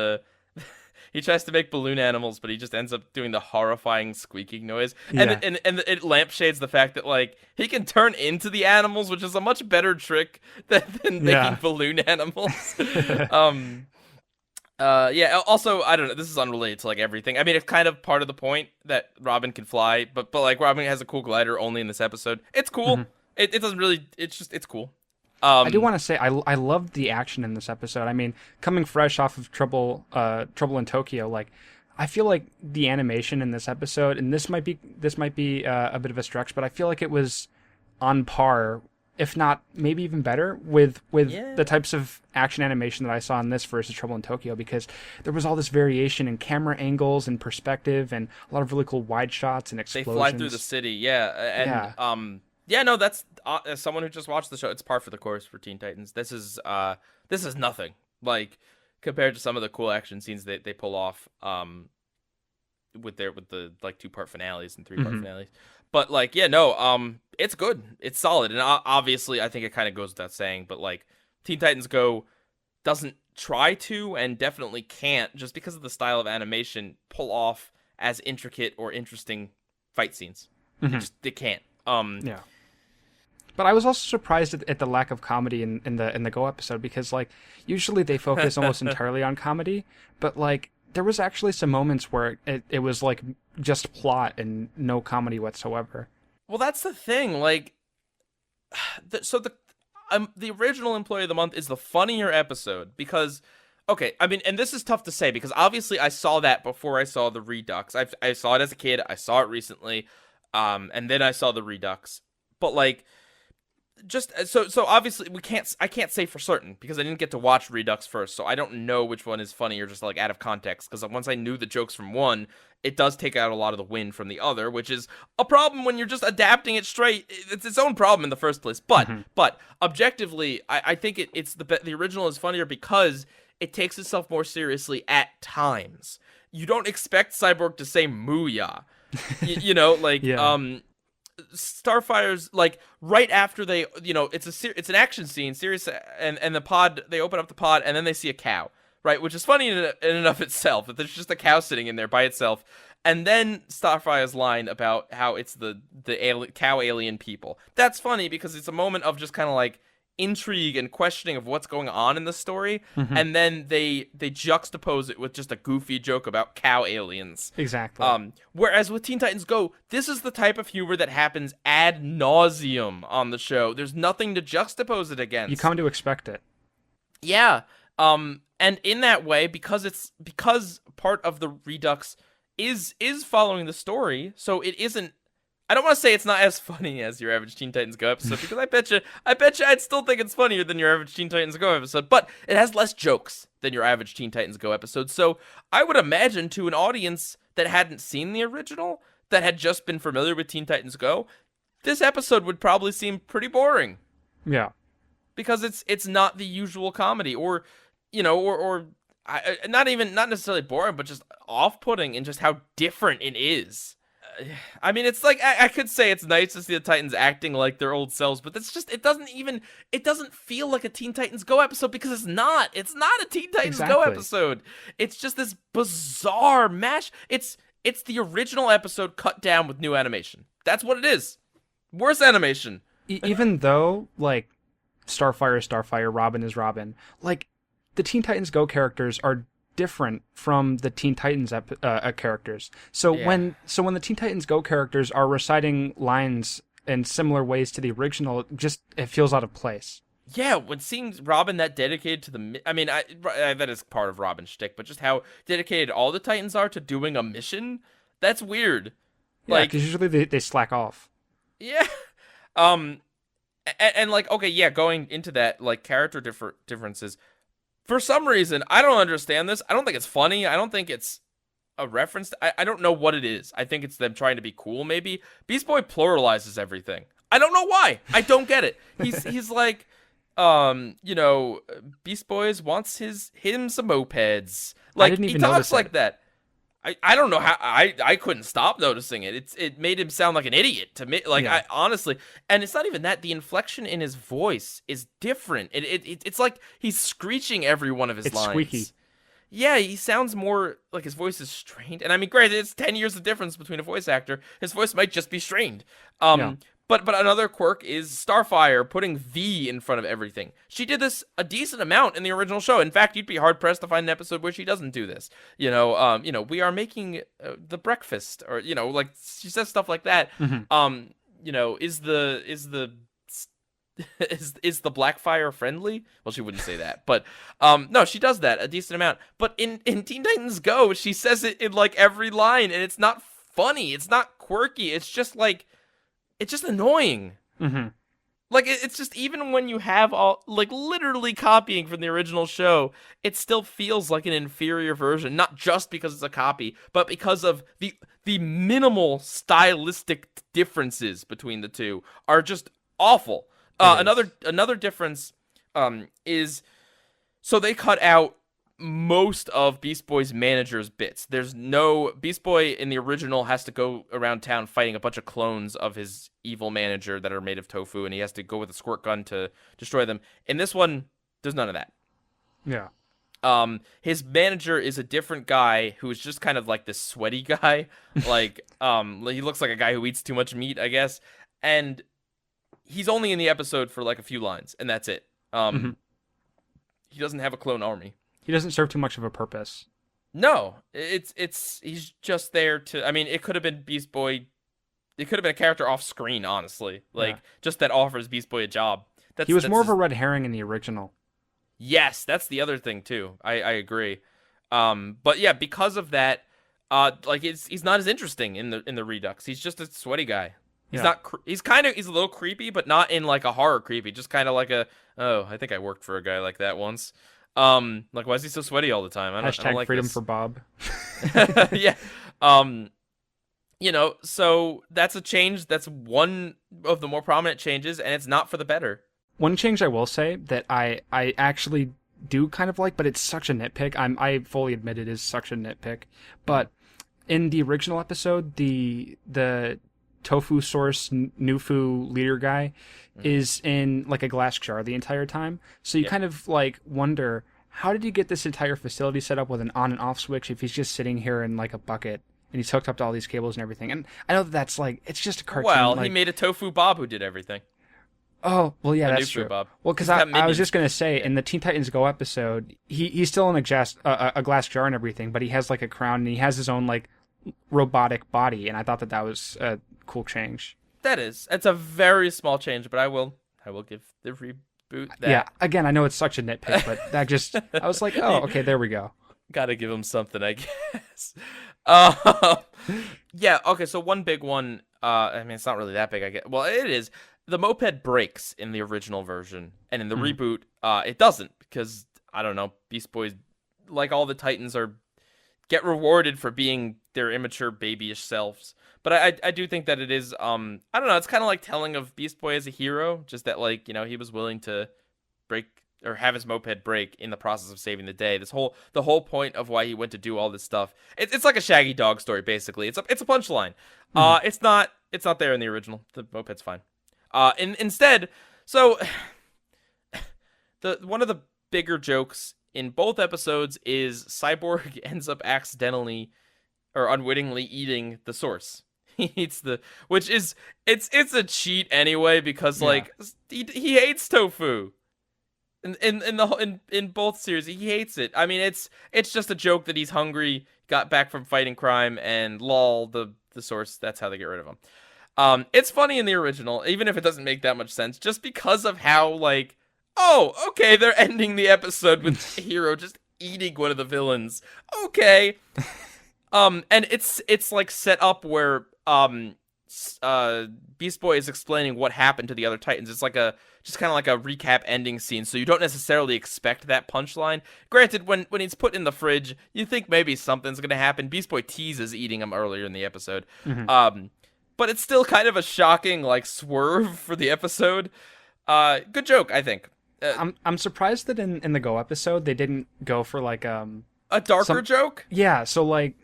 he tries to make balloon animals, but he just ends up doing the horrifying squeaking noise. Yeah. And it lampshades the fact that like he can turn into the animals, which is a much better trick than making balloon animals. Yeah, also, I don't know, this is unrelated to like everything. I mean, it's kind of part of the point that Robin can fly, but like Robin has a cool glider only in this episode. It's cool. It doesn't really, it's cool. I do want to say I loved the action in this episode. I mean, coming fresh off of Trouble in Tokyo, like I feel like the animation in this episode, and this might be a bit of a stretch, but I feel like it was on par, if not maybe even better, with the types of action animation that I saw in this versus Trouble in Tokyo, because there was all this variation in camera angles and perspective, and a lot of really cool wide shots and explosions. They fly through the city, and yeah, no, that's as someone who just watched the show, it's par for the course for Teen Titans. This is nothing like compared to some of the cool action scenes they pull off with the like 2-part finales and 3-part finales. But like, yeah, no, it's good, it's solid, and obviously I think it kind of goes without saying, but like Teen Titans Go doesn't try to, and definitely can't, just because of the style of animation, pull off as intricate or interesting fight scenes. They can't. Yeah. But I was also surprised at the lack of comedy in the Go episode, because like usually they focus almost entirely on comedy, but like there was actually some moments where it was like just plot and no comedy whatsoever. Well, that's the thing. Like, the original Employee of the Month is the funnier episode because, okay, I mean, and this is tough to say because obviously I saw that before I saw the Redux. I saw it as a kid. I saw it recently, and then I saw the Redux. But like, just so obviously I can't say for certain because I didn't get to watch Redux first, so I don't know which one is funnier just like out of context, because once I knew the jokes from one, it does take out a lot of the wind from the other, which is a problem when you're just adapting it straight. It's its own problem in the first place. But objectively, I think it's the original is funnier because it takes itself more seriously at times. You don't expect Cyborg to say "Mooyah," you know, like Starfire's like right after they, you know, it's an action scene, serious, and the pod, they open up the pod and then they see a cow, right, which is funny in and of itself that there's just a cow sitting in there by itself, and then Starfire's line about how it's the cow alien people. That's funny because it's a moment of just kind of like intrigue and questioning of what's going on in the story, and then they juxtapose it with just a goofy joke about cow aliens. Exactly. Whereas with Teen Titans Go, this is the type of humor that happens ad nauseum on the show. There's nothing to juxtapose it against. You come to expect it. Yeah. And in that way, because part of the Redux is following the story, so it isn't. I don't want to say it's not as funny as your average Teen Titans Go episode, because I bet you I'd still think it's funnier than your average Teen Titans Go episode, but it has less jokes than your average Teen Titans Go episode. So I would imagine to an audience that hadn't seen the original, that had just been familiar with Teen Titans Go, this episode would probably seem pretty boring. Yeah. Because it's not the usual comedy, or, you know, or not necessarily boring, but just off-putting in just how different it is. I mean, it's like, I could say it's nice to see the Titans acting like their old selves, but that's just, it doesn't feel like a Teen Titans Go episode, because it's not a Teen Titans Go episode. It's just this bizarre mash. It's the original episode cut down with new animation. That's what it is. Worse animation. Even though, like, Starfire is Starfire, Robin is Robin, like, the Teen Titans Go characters are different from the Teen Titans characters. So when the Teen Titans Go characters are reciting lines in similar ways to the original, it feels out of place. Yeah, when seeing Robin that dedicated to that is part of Robin's shtick, but just how dedicated all the Titans are to doing a mission, that's weird. Yeah, because usually they slack off. Yeah. And like, okay, yeah, going into that, like, character differences, for some reason, I don't understand this. I don't think it's funny. I don't think it's a reference. I don't know what it is. I think it's them trying to be cool, maybe. Beast Boy pluralizes everything. I don't know why. I don't get it. He's like, you know, Beast Boys wants him some mopeds. Like, I didn't even he talks notice like that. that. I don't know how I couldn't stop noticing it. It made him sound like an idiot to me. Like, yeah. Honestly, and it's not even that. The inflection in his voice is different. It's like he's screeching every one of his lines. Squeaky. Yeah, he sounds more like his voice is strained. And I mean, granted, it's 10 years of difference between a voice actor. His voice might just be strained. Yeah. But another quirk is Starfire putting V in front of everything. She did this a decent amount in the original show. In fact, you'd be hard pressed to find an episode where she doesn't do this. We are making the breakfast, or like she says stuff like that. Is the is the Blackfire friendly? Well, she wouldn't say that, but no, she does that a decent amount. But in Teen Titans Go, she says it in like every line, and it's not funny, it's not quirky, it's just annoying. Like it's just, even when you have all like literally copying from the original show, it still feels like an inferior version, not just because it's a copy, but because of the minimal stylistic differences between the two are just awful. Another difference is, so they cut out most of Beast Boy's manager's bits. There's no Beast Boy in the original has to go around town fighting a bunch of clones of his evil manager that are made of tofu, and he has to go with a squirt gun to destroy them. In this one, there's none of that. Yeah. His manager is a different guy who is just kind of like this sweaty guy. Like, he looks like a guy who eats too much meat, I guess. And he's only in the episode for like a few lines, and that's it. He doesn't have a clone army. He doesn't serve too much of a purpose. No, he's just there to. I mean, it could have been Beast Boy. It could have been a character off screen, honestly. Like, just that offers Beast Boy a job. He was more of a red herring in the original. Yes, that's the other thing too. I agree. But yeah, because of that, like he's not as interesting in the Redux. He's just a sweaty guy. He's not. He's a little creepy, but not in like a horror creepy. Just kind of like I think I worked for a guy like that once. Like, why is he so sweaty all the time? I don't like freedom this. for Bob. Yeah. So that's a change. That's one of the more prominent changes, and it's not for the better. One change I will say that I actually do kind of like, but it's such a nitpick. I fully admit it is such a nitpick. But in the original episode, the tofu source Nufu leader guy is in like a glass jar the entire time. So you kind of like wonder, how did you get this entire facility set up with an on and off switch if he's just sitting here in like a bucket and he's hooked up to all these cables and everything? And I know that's like, it's just a cartoon. Well, he made a tofu Bob who did everything. Oh, well, yeah, that's true. Bob. Well, because I was just going to say, in the Teen Titans Go episode, he's still in a glass jar and everything, but he has like a crown and he has his own like robotic body, and I thought that was a cool change. It's a very small change, but I will give the reboot that. Yeah, again, I know it's such a nitpick, but that just, I was like, oh, okay, there we go. Gotta give him something, I guess. Yeah, okay, so one big one, I mean, it's not really that big, I guess. Well, it is. The moped breaks in the original version, and in the reboot, it doesn't, because, I don't know, Beast Boys, like all the Titans, get rewarded for being their immature babyish selves. But I do think that it is, I don't know, it's kind of like telling of Beast Boy as a hero, just that, like, he was willing to break, or have his moped break in the process of saving the day. The whole point of why he went to do all this stuff, it's like a Shaggy Dog story, basically. It's a punchline. It's not there in the original. The moped's fine. Instead, so one of the bigger jokes in both episodes is Cyborg ends up accidentally or unwittingly eating the source. He eats which is it's a cheat anyway, because like he hates tofu. In both series, he hates it. I mean, it's just a joke that he's hungry, got back from fighting crime, and lol, the source. That's how they get rid of him. It's funny in the original, even if it doesn't make that much sense, just because of how, like, oh, okay, they're ending the episode with Hero just eating one of the villains. Okay. And it's like set up where Beast Boy is explaining what happened to the other Titans. It's like just kind of like a recap ending scene, so you don't necessarily expect that punchline. Granted, when he's put in the fridge, you think maybe something's gonna happen. Beast Boy teases eating him earlier in the episode. But it's still kind of a shocking, like, swerve for the episode. Good joke, I think. I'm surprised that in the Go episode they didn't go for like a darker joke. Yeah, so like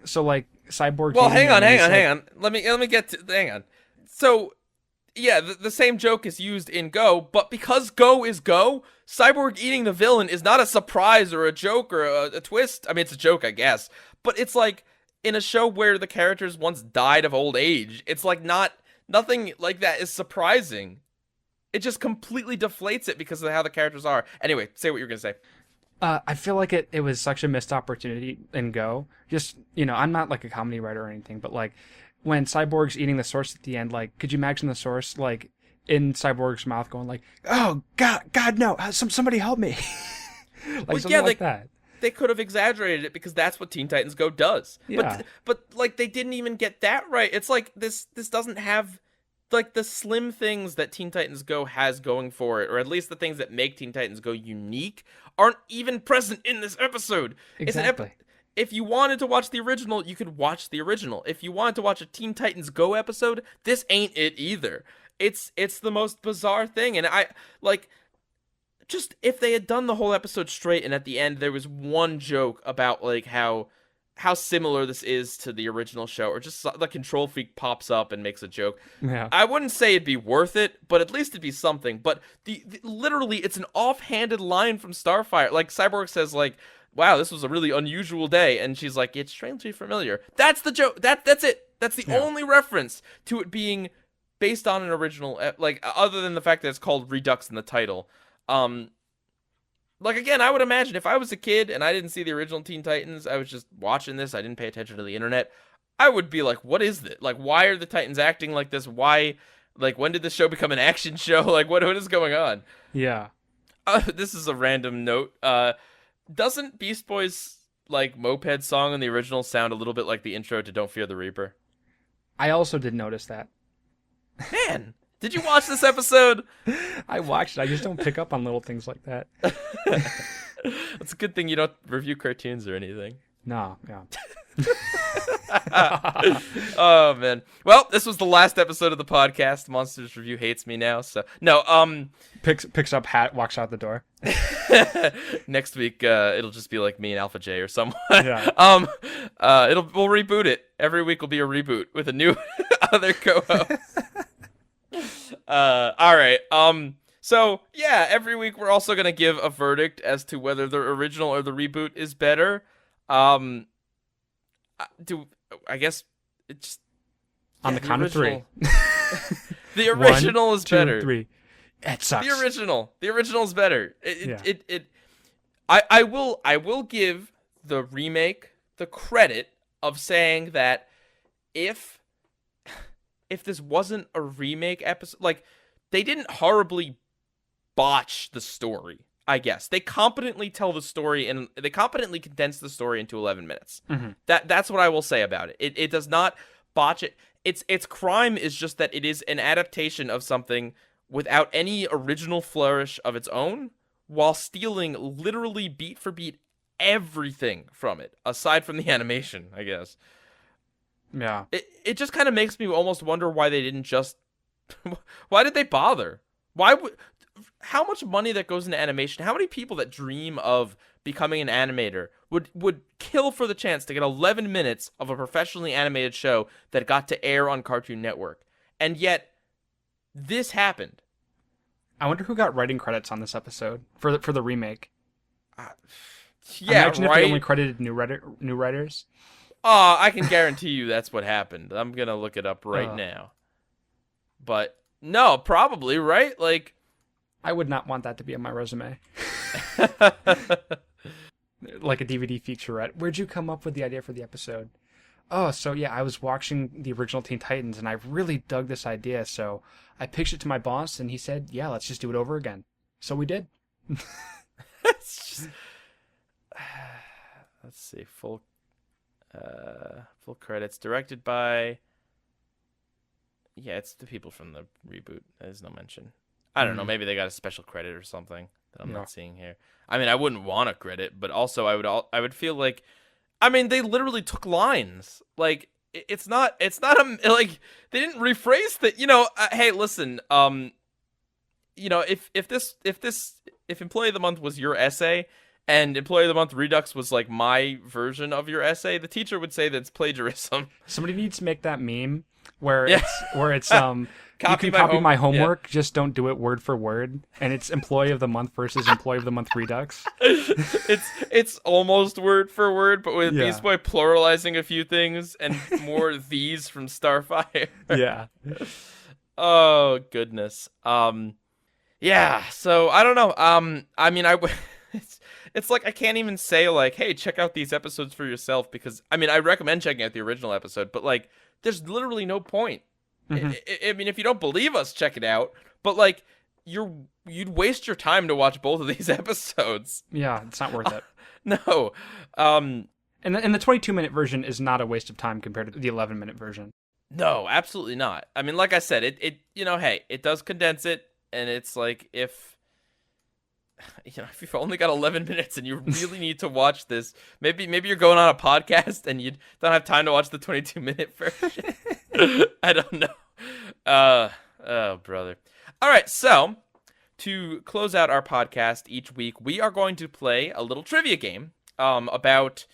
Cyborg. Well, hang on. Let me get to. Hang on. So yeah, the same joke is used in Go, but because Go is Go, Cyborg eating the villain is not a surprise or a joke or a twist. I mean, it's a joke, I guess, but it's like in a show where the characters once died of old age, it's like nothing like that is surprising. It just completely deflates it because of how the characters are. Anyway, say what you're gonna say. I feel like it was such a missed opportunity in Go. Just, I'm not like a comedy writer or anything, but like when Cyborg's eating the source at the end, like, could you imagine the source like in Cyborg's mouth going like, "Oh God, no! Somebody help me!" Like something like that. They could have exaggerated it because that's what Teen Titans Go does. Yeah. But like they didn't even get that right. It's like this doesn't have like the slim things that Teen Titans Go has going for it, or at least the things that make Teen Titans Go unique, aren't even present in this episode. Exactly. If you wanted to watch the original, you could watch the original. If you wanted to watch a Teen Titans Go episode, this ain't it either. It's the most bizarre thing, and I like just if they had done the whole episode straight, and at the end there was one joke about like how similar this is to the original show, or just the control freak pops up and makes a joke. Yeah. I wouldn't say it'd be worth it, but at least it'd be something. But the literally, it's an offhanded line from Starfire. Like Cyborg says, like, "Wow, this was a really unusual day," and she's like, "It's strangely familiar." That's the joke. That's it. That's the only reference to it being based on an original, like other than the fact that it's called Redux in the title. Like, again, I would imagine if I was a kid and I didn't see the original Teen Titans, I was just watching this, I didn't pay attention to the internet, I would be like, what is this? Like, why are the Titans acting like this? Why, like, when did this show become an action show? Like, what is going on? Yeah. This is a random note. Doesn't Beast Boy's, like, moped song in the original sound a little bit like the intro to Don't Fear the Reaper? I also did notice that. Man, did you watch this episode? I watched it. I just don't pick up on little things like that. It's a good thing you don't review cartoons or anything. No, yeah. Oh man. Well, this was the last episode of the podcast. Monsters Review hates me now, so no. Picks up hat, walks out the door. Next week, it'll just be like me and Alpha J or someone. Yeah. We'll reboot it. Every week will be a reboot with a new other co-host. All right. So yeah, every week we're also gonna give a verdict as to whether the original or the reboot is better. I guess it's on the count of three. The original 1, is 2, better. 3. It sucks. The original is better. I will give the remake the credit of saying that if this wasn't a remake episode, like they didn't horribly botch the story. I guess they competently tell the story and they competently condense the story into 11 minutes. Mm-hmm. That's what I will say about it. It does not botch it. Its crime is just that it is an adaptation of something without any original flourish of its own, while stealing literally beat for beat everything from it, aside from the animation, I guess. Yeah. It just kind of makes me almost wonder why they didn't just why did they bother? How much money that goes into animation? How many people that dream of becoming an animator would kill for the chance to get 11 minutes of a professionally animated show that got to air on Cartoon Network? And yet this happened. I wonder who got writing credits on this episode for the remake. Yeah, imagine right? if they only credited new writers. I can guarantee you that's what happened. I'm gonna look it up right now. But no, probably, right? Like, I would not want that to be on my resume. Like a DVD featurette. Where'd you come up with the idea for the episode? Oh, so yeah, I was watching the original Teen Titans and I really dug this idea, so I pitched it to my boss and he said, yeah, let's just do it over again. So we did. It's just... Let's see, full credits. Directed by... Yeah, it's the people from the reboot. There's no mention. I don't know, maybe they got a special credit or something that I'm not seeing here. I mean, I wouldn't want a credit, but also I would feel like, I mean, they literally took lines. Like, it's not like they didn't rephrase that. Hey, listen, if Employee of the Month was your essay and Employee of the Month Redux was like my version of your essay, the teacher would say that it's plagiarism. Somebody needs to make that meme where it's You can copy my Yeah. homework, just don't do it word for word. And it's Employee of the Month versus Employee of the Month Redux. It's almost word for word, but with Yeah. Beast Boy pluralizing a few things and more these from Starfire. Yeah. Oh goodness. Yeah. So I don't know. I mean, it's like I can't even say like, hey, check out these episodes for yourself because I mean, I recommend checking out the original episode, but like, there's literally no point. Mhm. I mean, if you don't believe us, check it out. But like, you'd waste your time to watch both of these episodes. Yeah, it's not worth it. No. Um. And the 22-minute version is not a waste of time compared to the 11-minute version. No, absolutely not. I mean, like I said, it hey, it does condense it, and it's like if if you've only got 11 minutes and you really need to watch this, maybe you're going on a podcast and you don't have time to watch the 22-minute version. I don't know. Oh brother. All right, so to close out our podcast each week, we are going to play a little trivia game about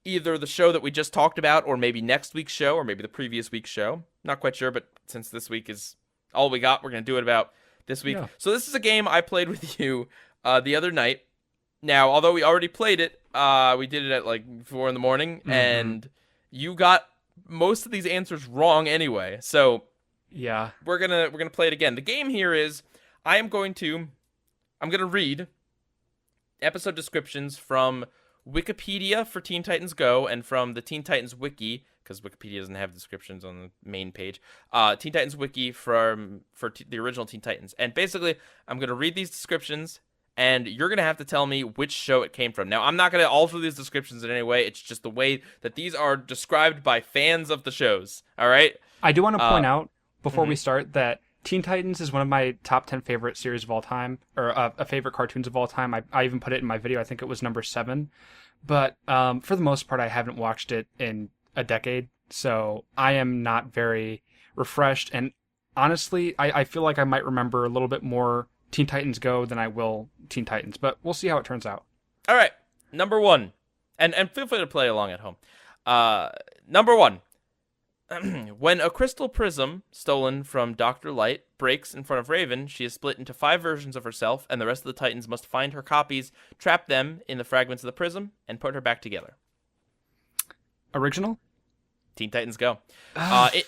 either the show that we just talked about or maybe next week's show or maybe the previous week's show. Not quite sure, but since this week is all we got, we're going to do it about this week. Yeah. So this is a game I played with you the other night. Now, although we already played it, we did it at like 4 a.m, and you got most of these answers wrong anyway. So Yeah. we're gonna play it again. The game here is I'm gonna read episode descriptions from Wikipedia for Teen Titans Go and from the Teen Titans Wiki, because Wikipedia doesn't have descriptions on the main page. Teen Titans Wiki for the original Teen Titans. And basically, I'm going to read these descriptions, and you're going to have to tell me which show it came from. Now, I'm not going to alter these descriptions in any way. It's just the way that these are described by fans of the shows. All right? I do want to point out before we start that Teen Titans is one of my top 10 favorite series of all time, or a favorite cartoons of all time. I even put it in my video. I think it was number 7. But for the most part, I haven't watched it in a decade, so I am not very refreshed. And honestly, I feel like I might remember a little bit more Teen Titans Go than I will Teen Titans, but we'll see how it turns out. All right. Number 1. And feel free to play along at home. Number 1. When a crystal prism stolen from Dr. Light breaks in front of Raven, she is split into 5 versions of herself, and the rest of the Titans must find her copies, trap them in the fragments of the prism, and put her back together. Original? Teen Titans Go.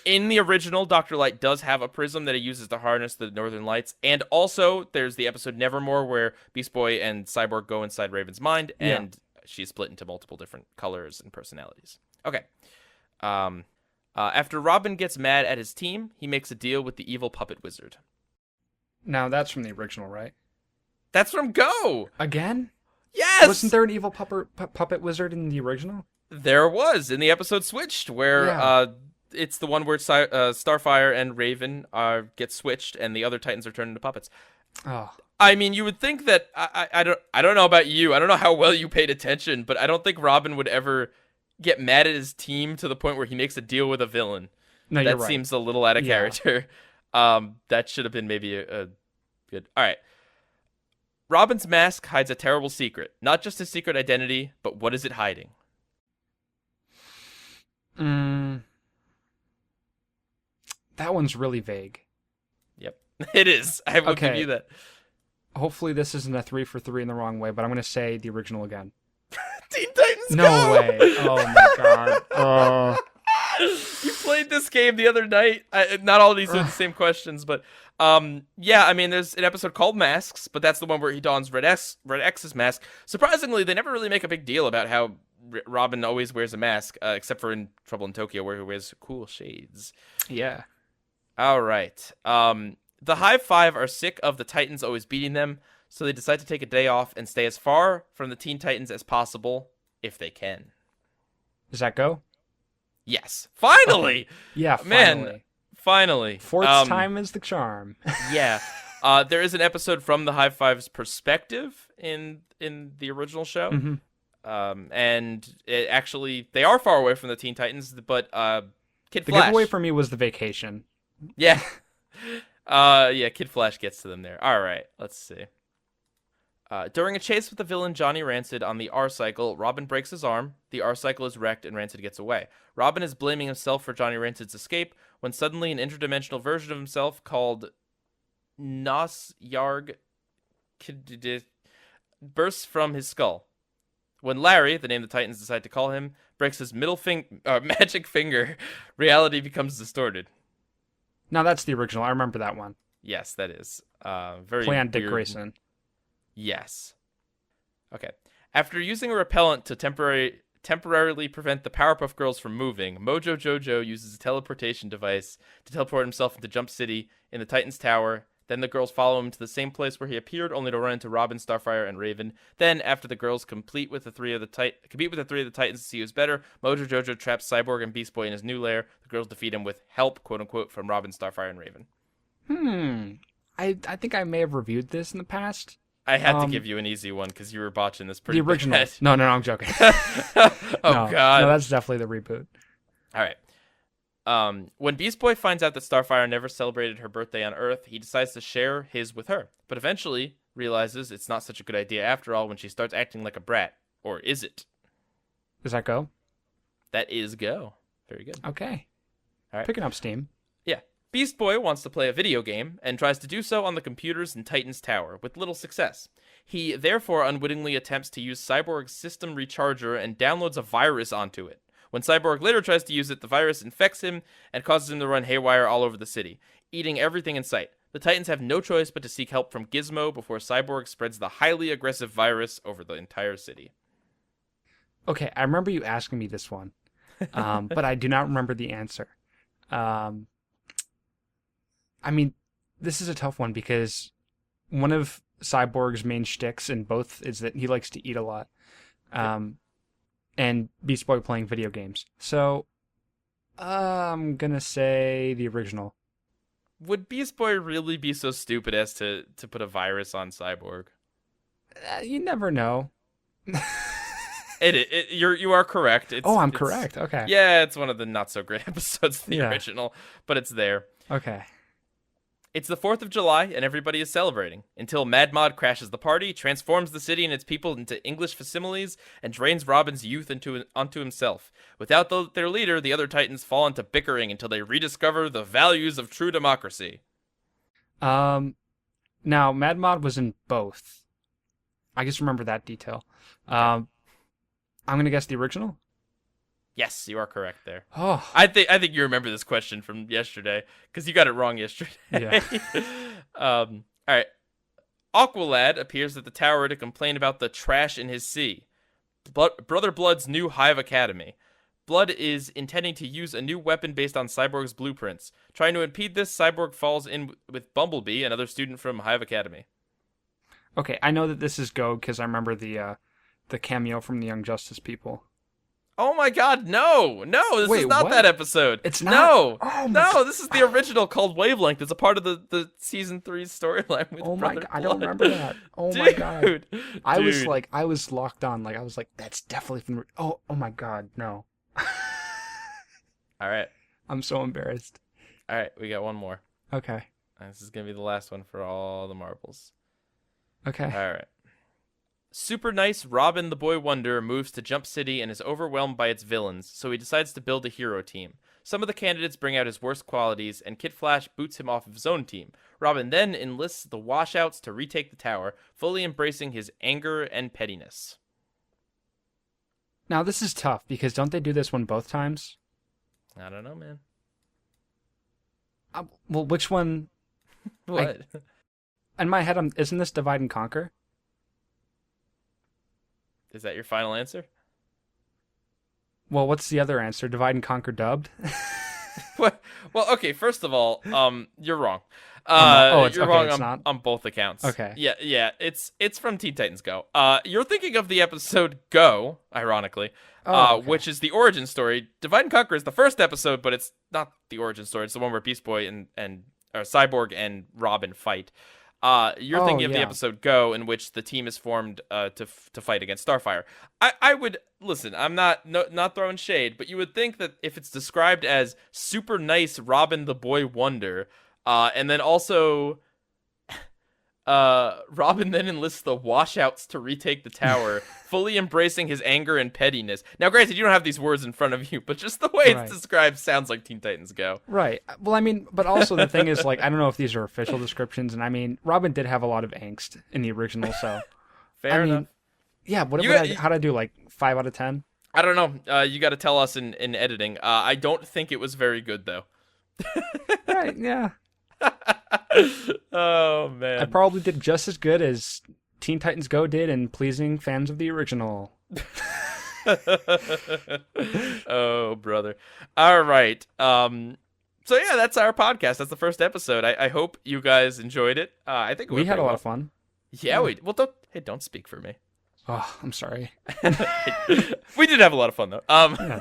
In the original, Dr. Light does have a prism that he uses to harness the Northern Lights, and also there's the episode Nevermore where Beast Boy and Cyborg go inside Raven's mind, and she's split into multiple different colors and personalities. Okay. After Robin gets mad at his team, he makes a deal with the evil puppet wizard. Now, that's from the original, right? That's from Go! Again? Yes! Wasn't there an evil puppet wizard in the original? There was, in the episode Switched, where it's the one where Starfire and Raven get switched, and the other Titans are turned into puppets. Oh. I mean, you would think that, I don't know about you, I don't know how well you paid attention, but I don't think Robin would ever get mad at his team to the point where he makes a deal with a villain. No, you're That right. seems a little out of character. That should have been maybe a good. All right. Robin's mask hides a terrible secret. Not just his secret identity, but what is it hiding? That one's really vague. Yep. It is. I will give Okay. you that. Hopefully this isn't a 3 for 3 in the wrong way, but I'm going to say the original again. Teen Titans No Go! way. Oh my god. Oh. You played this game the other night. Not all of these are the same questions, but yeah, I mean, there's an episode called Masks, but that's the one where he dons Red X's mask. Surprisingly, they never really make a big deal about how Robin always wears a mask, except for in Trouble in Tokyo, where he wears cool shades. Yeah. All right. The Hive Five are sick of the Titans always beating them, so they decide to take a day off and stay as far from the Teen Titans as possible, if they can. Does that go? Yes. Finally! Yeah, Man, finally. Fourth time is the charm. Yeah. There is an episode from the Hive Five's perspective in the original show. Mm-hmm. And it actually, they are far away from the Teen Titans, but Kid The Flash. giveaway for me was the vacation. Yeah. Yeah, Kid Flash gets to them there. All right, let's see. During a chase with the villain Johnny Rancid on the R-Cycle, Robin breaks his arm, the R-Cycle is wrecked, and Rancid gets away. Robin is blaming himself for Johnny Rancid's escape, when suddenly an interdimensional version of himself called Nos Yarg bursts from his skull. When Larry, the name the Titans decide to call him, breaks his magic finger, reality becomes distorted. Now that's the original. I remember that one. Yes, that is. Very Play on Dick weird. Grayson. Yes. Okay. After using a repellent to temporarily prevent the Powerpuff Girls from moving, Mojo Jojo uses a teleportation device to teleport himself into Jump City in the Titans Tower. Then the girls follow him to the same place where he appeared, only to run into Robin, Starfire, and Raven. Then, after the girls compete with the three of the Titans to see who's better, Mojo Jojo traps Cyborg and Beast Boy in his new lair. The girls defeat him with help, quote unquote, from Robin, Starfire, and Raven. I think I may have reviewed this in the past. I had to give you an easy one because you were botching this pretty The original. bad. No, I'm joking. Oh, God. No, that's definitely the reboot. All right. When Beast Boy finds out that Starfire never celebrated her birthday on Earth, he decides to share his with her, but eventually realizes it's not such a good idea after all when she starts acting like a brat. Or is it? Does that go? That is go. Very good. Okay. All right. Picking up steam. Yeah. Beast Boy wants to play a video game and tries to do so on the computers in Titan's Tower with little success. He therefore unwittingly attempts to use Cyborg's system recharger and downloads a virus onto it. When Cyborg later tries to use it, the virus infects him and causes him to run haywire all over the city, eating everything in sight. The Titans have no choice but to seek help from Gizmo before Cyborg spreads the highly aggressive virus over the entire city. Okay, I remember you asking me this one, but I do not remember the answer. I mean, this is a tough one because one of Cyborg's main shticks in both is that he likes to eat a lot. And Beast Boy playing video games. So, I'm gonna say the original. Would Beast Boy really be so stupid as to put a virus on Cyborg? You never know. You are correct. I'm correct. Okay. Yeah, it's one of the not so great episodes of the Yeah. original, but it's there. Okay. It's the 4th of July, and everybody is celebrating, until Mad Mod crashes the party, transforms the city and its people into English facsimiles, and drains Robin's youth onto himself. Without their leader, the other Titans fall into bickering until they rediscover the values of true democracy. Now, Mad Mod was in both. I just remember that detail. I'm going to guess the original. Yes, you are correct there. Oh. I think you remember this question from yesterday because you got it wrong yesterday. Yeah. All right. Aqualad appears at the tower to complain about the trash in his sea. Brother Blood's new Hive Academy. Blood is intending to use a new weapon based on Cyborg's blueprints. Trying to impede this, Cyborg falls in with Bumblebee, another student from Hive Academy. Okay, I know that this is Go because I remember the cameo from the Young Justice people. Oh my God, no, this Wait, is not what? that episode. It's not? No, Oh my no, this is the original called Wavelength. It's a part of the season 3 storyline with Oh my Brother God, I Blood. don't remember that. Oh Dude, my God. I dude. was locked on. Like, I was like, that's definitely from... Oh my God, no. All right, I'm so embarrassed. we got one more. Okay. This is gonna be the last one for all the marbles. Okay. All right. Super nice Robin the Boy Wonder moves to Jump City and is overwhelmed by its villains, so he decides to build a hero team. Some of the candidates bring out his worst qualities, and Kid Flash boots him off of his own team. Robin then enlists the Washouts to retake the tower, fully embracing his anger and pettiness. Now, this is tough because don't they do this one both times? I don't know, man. Well, which one? What? In my head, isn't this Divide and Conquer? Is that your final answer? Well, what's the other answer? Divide and Conquer dubbed? What? Well, okay. First of all, you're wrong. It's you're okay, wrong it's not? on both accounts. Okay. Yeah. It's from Teen Titans Go. You're thinking of the episode Go, ironically, Okay. which is the origin story. Divide and Conquer is the first episode, but it's not the origin story. It's the one where Beast Boy and Cyborg and Robin fight. You're thinking of the yeah. episode Go, in which the team is formed to fight against Starfire. I would listen. I'm not throwing shade, but you would think that if it's described as super nice Robin the Boy Wonder, and then also Robin then enlists the washouts to retake the tower, fully embracing his anger and pettiness. Now, granted, you don't have these words in front of you, but just the way Right. it's described sounds like Teen Titans Go. Right. Well, I mean, but also the thing is, like, I don't know if these are official descriptions, and I mean, Robin did have a lot of angst in the original, so Fair I mean, enough. yeah. What You would got- how'd I do? Like 5 out of 10? I don't know. You got to tell us in editing. I don't think it was very good, though. Right. Yeah. Oh, I man. probably did just as good as Teen Titans Go did in pleasing fans of the original. Oh, brother. All right. So yeah, that's our podcast. That's the first episode. I hope you guys enjoyed it. I think it We went had a pretty lot well. of fun. Yeah, we well don't speak for me. Oh, I'm sorry. We did have a lot of fun though.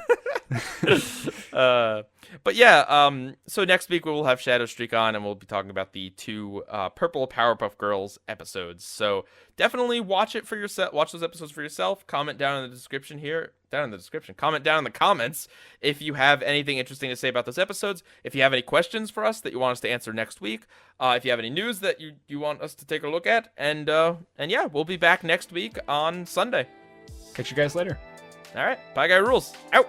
But yeah, so next week we will have Shadow Streak on, and we'll be talking about the 2 Purple Powerpuff Girls episodes. So definitely watch it for yourself. Watch those episodes for yourself. Comment down in the description here. Down in the description. Comment down in the comments if you have anything interesting to say about those episodes. If you have any questions for us that you want us to answer next week. If you have any news that you want us to take a look at, and yeah, we'll be back next week on Sunday. Catch you guys later. All right, bye, guy rules. Out.